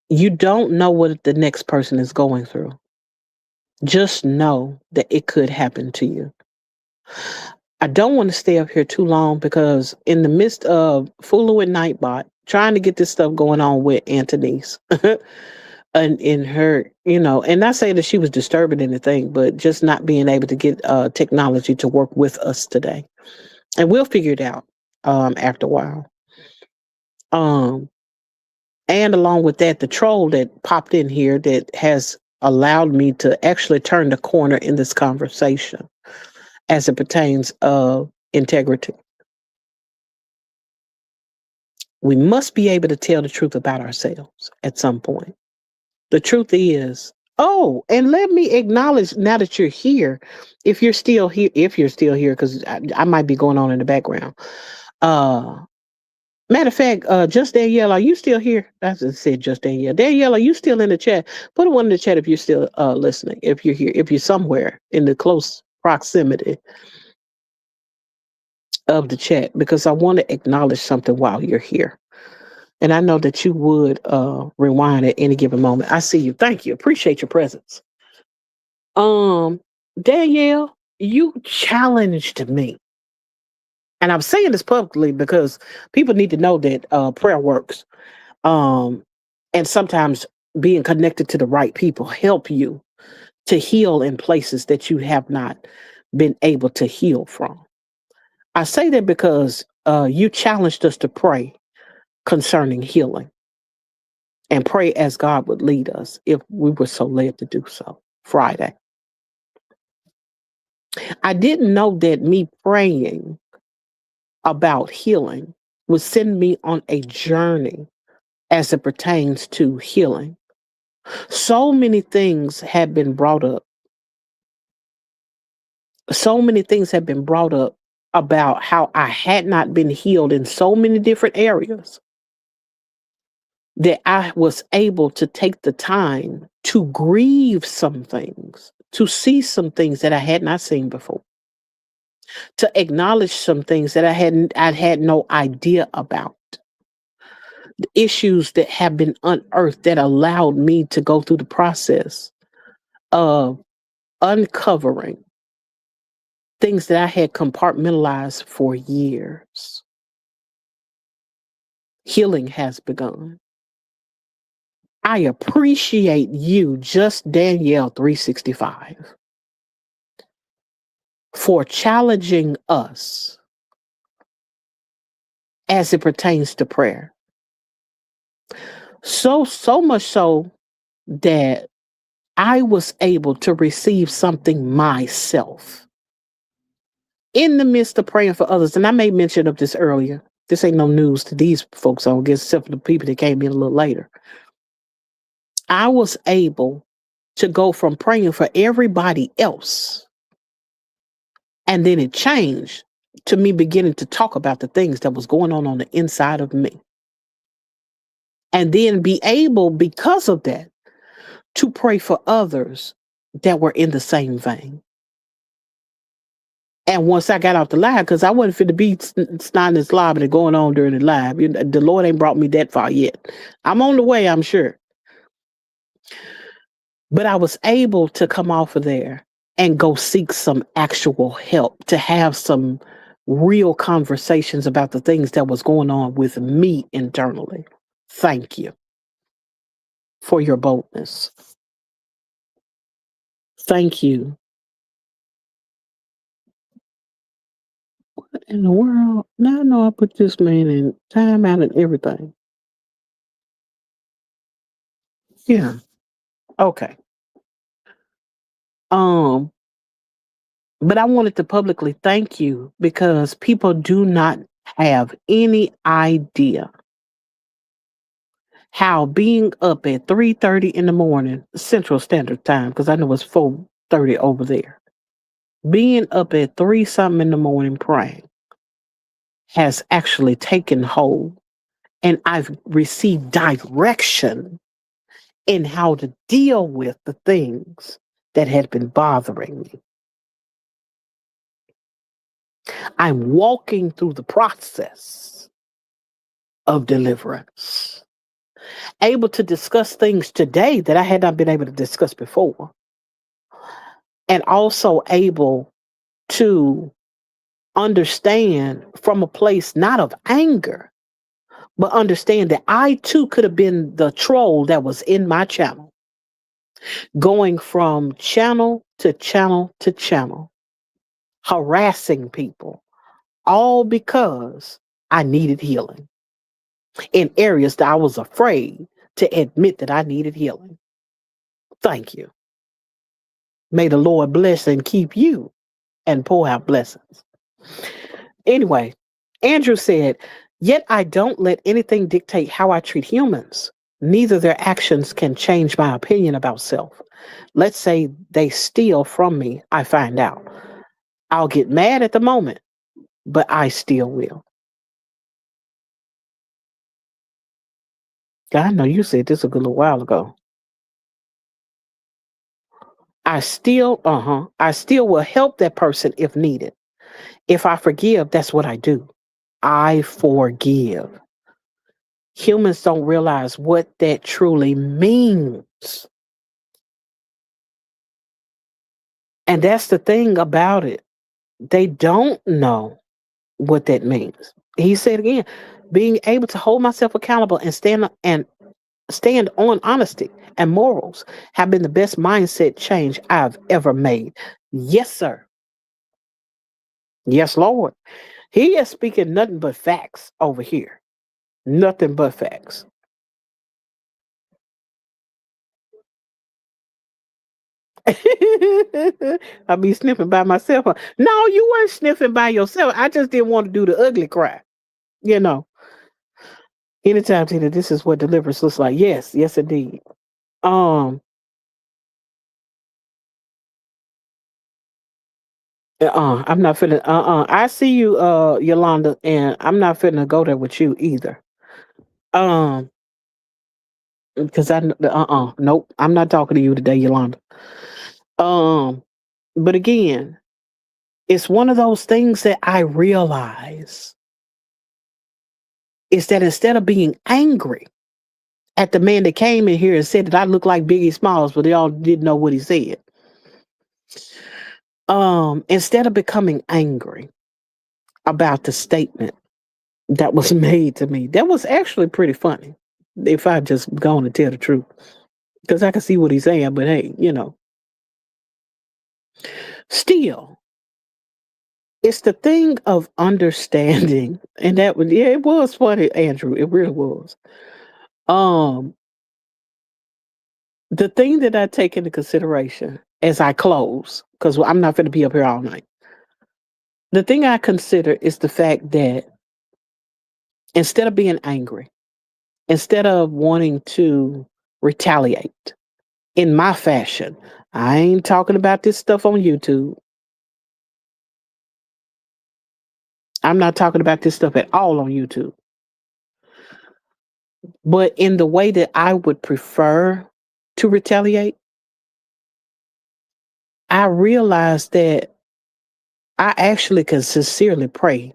you don't know what the next person is going through. Just know that it could happen to you. I don't want to stay up here too long because in the midst of fooling with Nightbot, trying to get this stuff going on with Antonice, and in her, and not saying that she was disturbing anything, but just not being able to get technology to work with us today. And we'll figure it out after a while. Um, and along with that, the troll that popped in here that has allowed me to actually turn the corner in this conversation as it pertains of integrity. We must be able to tell the truth about ourselves at some point. The truth is, oh, and let me acknowledge now that you're here, if you're still here, because I might be going on in the background. Uh, Matter of fact, just Danielle, are you still here? That's what it said, just Danielle. Danielle, are you still in the chat? Put a one in the chat if you're still listening. If you're here, if you're somewhere in the close proximity of the chat, because I want to acknowledge something while you're here. And I know that you would rewind at any given moment. I see you. Thank you. Appreciate your presence. Um, Danielle, you challenged me. And I'm saying this publicly because people need to know that prayer works. Um, and sometimes being connected to the right people help you to heal in places that you have not been able to heal from. I say that because you challenged us to pray concerning healing and pray as God would lead us if we were so led to do so Friday. I didn't know that me praying about healing would send me on a journey as it pertains to healing. So many things have been brought up. So many things have been brought up about how I had not been healed in so many different areas that I was able to take the time to grieve some things, to see some things that I had not seen before, to acknowledge some things that I'd had no idea about. The issues that have been unearthed that allowed me to go through the process of uncovering things that I had compartmentalized for years. Healing has begun. I appreciate you, just Danielle 365, for challenging us as it pertains to prayer. So much so that I was able to receive something myself in the midst of praying for others. And I made mention of this earlier. This ain't no news to these folks, I guess, except for the people that came in a little later. I was able to go from praying for everybody else, and then it changed to me beginning to talk about the things that was going on the inside of me. And then be able, because of that, to pray for others that were in the same vein. And once I got off the live, because I wasn't fit to be snotting and slobbing and going on during the live. The Lord ain't brought me that far yet. I'm on the way, I'm sure. But I was able to come off of there and go seek some actual help, to have some real conversations about the things that was going on with me internally. Thank you for your boldness. Thank you. What in the world? Now I know I put this man in timeout and everything. Yeah. Okay. Um, but I wanted to publicly thank you because people do not have any idea how being up at 3:30 in the morning Central Standard Time, because I know it's 4:30 over there, being up at 3 something in the morning praying has actually taken hold, and I've received direction in how to deal with the things that had been bothering me. I'm walking through the process of deliverance, able to discuss things today that I had not been able to discuss before, and also able to understand from a place not of anger, but understand that I too could have been the troll that was in my channel, going from channel to channel to channel, harassing people, all because I needed healing in areas that I was afraid to admit that I needed healing. Thank you. May the Lord bless and keep you and pour out blessings. Anyway, Andrew said, yet I don't let anything dictate how I treat humans. Neither their actions can change my opinion about self. Let's say they steal from me, I find out. I'll get mad at the moment, but I still will. I know you said this a good little while ago. I still will help that person if needed. If I forgive, that's what I do. I forgive. Humans don't realize what that truly means. And that's the thing about it. They don't know what that means. He said again, being able to hold myself accountable and stand on honesty and morals have been the best mindset change I've ever made. Yes, sir. Yes, Lord. He is speaking nothing but facts over here. Nothing but facts. I be sniffing by myself. No, you weren't sniffing by yourself. I just didn't want to do the ugly cry. You know, anytime, Tina, this is what deliverance looks like. Yes, yes, indeed. Um, I'm not finna. I see you, Yolanda, and I'm not finna go there with you either. Um, because nope, I'm not talking to you today, Yolanda. Um, but again, it's one of those things that I realize is that instead of being angry at the man that came in here and said that I look like Biggie Smalls, but they all didn't know what he said. Instead of becoming angry about the statement that was made to me, that was actually pretty funny. If I just go on and tell the truth, because I can see what he's saying, but hey, still, it's the thing of understanding, and that was yeah, it was funny, Andrew. It really was. Um, the thing that I take into consideration as I close, because I'm not going to be up here all night. The thing I consider is the fact that instead of being angry, instead of wanting to retaliate in my fashion, I ain't talking about this stuff on YouTube. I'm not talking about this stuff at all on YouTube. But in the way that I would prefer to retaliate, I realized that I actually can sincerely pray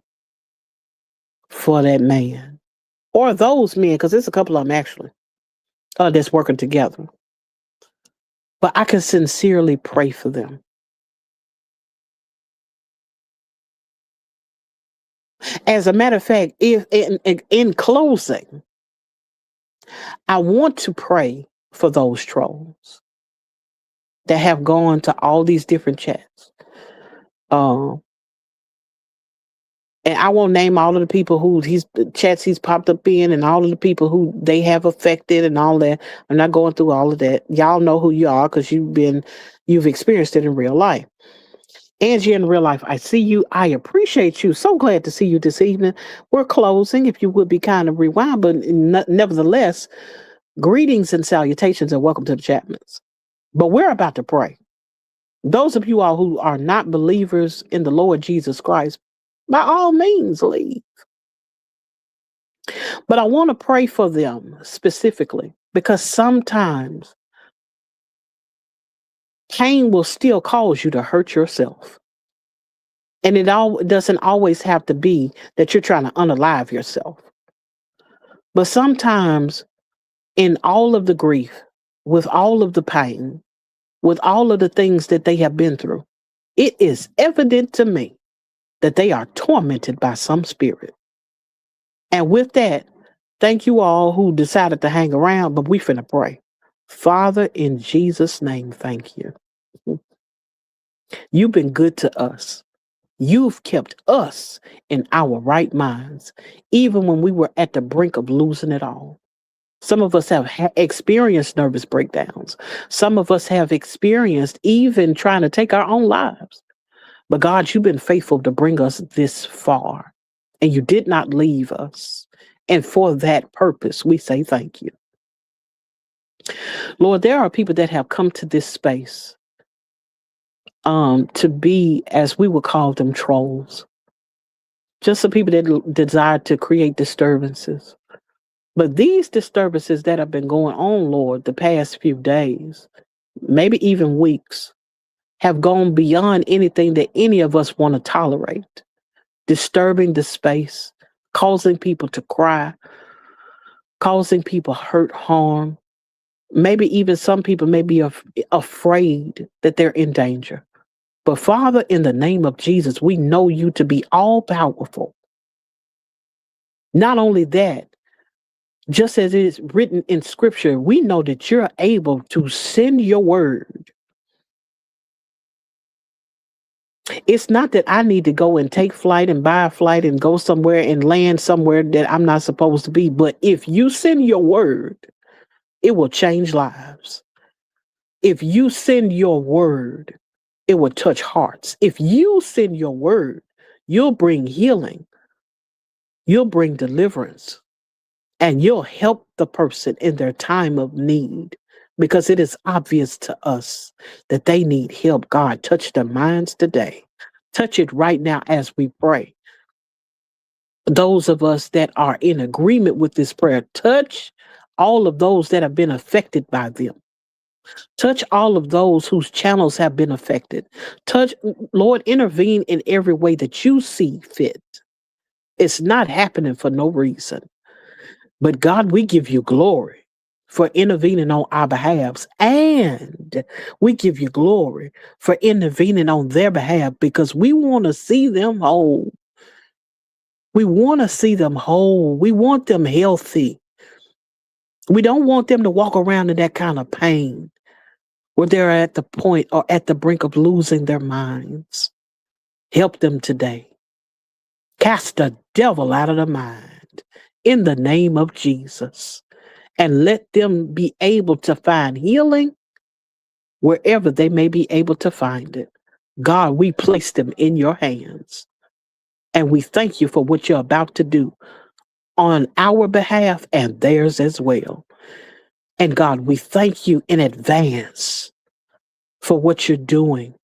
for that man or those men, because there's a couple of them actually that's working together. But I can sincerely pray for them. As a matter of fact, if in closing, I want to pray for those trolls that have gone to all these different chats. Um, and I won't name all of the people who he's popped up in, and all of the people who they have affected, and all that. I'm not going through all of that. Y'all know who you are because you've experienced it in real life. Angie, in real life, I see you. I appreciate you. So glad to see you this evening. We're closing. If you would be kind of rewind, but nevertheless, greetings and salutations and welcome to the Chapmans. But we're about to pray. Those of you all who are not believers in the Lord Jesus Christ, by all means, leave. But I want to pray for them specifically because sometimes pain will still cause you to hurt yourself. And it doesn't always have to be that you're trying to unalive yourself. But sometimes in all of the grief, with all of the pain, with all of the things that they have been through, it is evident to me that they are tormented by some spirit. And with that, thank you all who decided to hang around, but we finna pray. Father, in Jesus' name, thank you. You've been good to us. You've kept us in our right minds, even when we were at the brink of losing it all. Some of us have experienced nervous breakdowns. Some of us have experienced even trying to take our own lives. But God, you've been faithful to bring us this far, and you did not leave us. And for that purpose, we say thank you. Lord, there are people that have come to this space to be, as we would call them, trolls. Just some people that desire to create disturbances. But these disturbances that have been going on, Lord, the past few days, maybe even weeks, have gone beyond anything that any of us want to tolerate. Disturbing the space, causing people to cry, causing people hurt, harm. Maybe even some people may be afraid that they're in danger. But Father, in the name of Jesus, we know you to be all powerful. Not only that, just as it is written in scripture, we know that you're able to send your word. It's not that I need to go and take flight and buy a flight and go somewhere and land somewhere that I'm not supposed to be. But if you send your word, it will change lives. If you send your word, it will touch hearts. If you send your word, you'll bring healing. You'll bring deliverance. And you'll help the person in their time of need, because it is obvious to us that they need help. God, touch their minds today. Touch it right now as we pray. Those of us that are in agreement with this prayer, touch all of those that have been affected by them. Touch all of those whose channels have been affected. Touch, Lord, intervene in every way that you see fit. It's not happening for no reason. But God, we give you glory for intervening on our behalves. And we give you glory for intervening on their behalf, because we want to see them whole. We want to see them whole. We want them healthy. We don't want them to walk around in that kind of pain where they're at the point or at the brink of losing their minds. Help them today. Cast the devil out of the mind in the name of Jesus. And let them be able to find healing wherever they may be able to find it. God, we place them in your hands. And we thank you for what you're about to do on our behalf and theirs as well. And God, we thank you in advance for what you're doing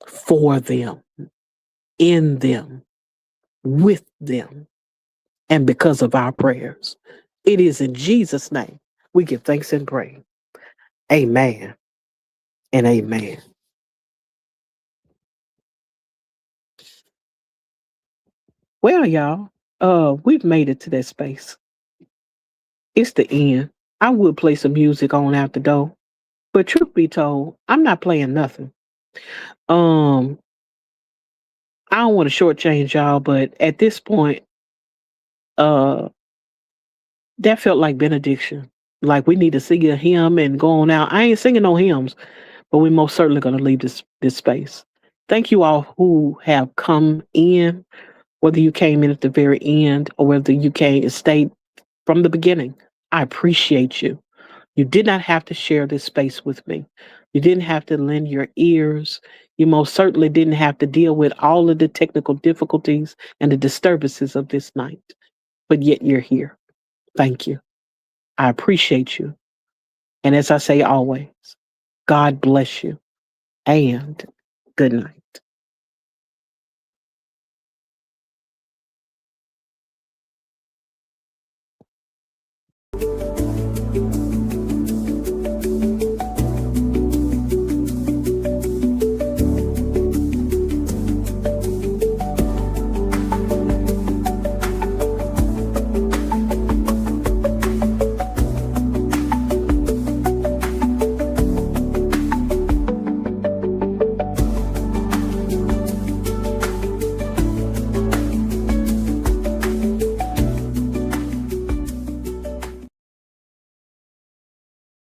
for them, in them, with them, and because of our prayers. It is in Jesus' name we give thanks and praise. Amen and amen. Well, y'all, we've made it to that space. It's the end. I would play some music on out the door, but truth be told, I'm not playing nothing. Um, I don't want to shortchange y'all, but at this point, uh, that felt like benediction. Like we need to sing a hymn and go on out. I ain't singing no hymns, but we most certainly gonna leave this space. Thank you all who have come in, whether you came in at the very end or whether you came and stayed from the beginning. I appreciate you. You did not have to share this space with me. You didn't have to lend your ears. You most certainly didn't have to deal with all of the technical difficulties and the disturbances of this night. But yet you're here. Thank you. I appreciate you. And as I say always, God bless you and good night.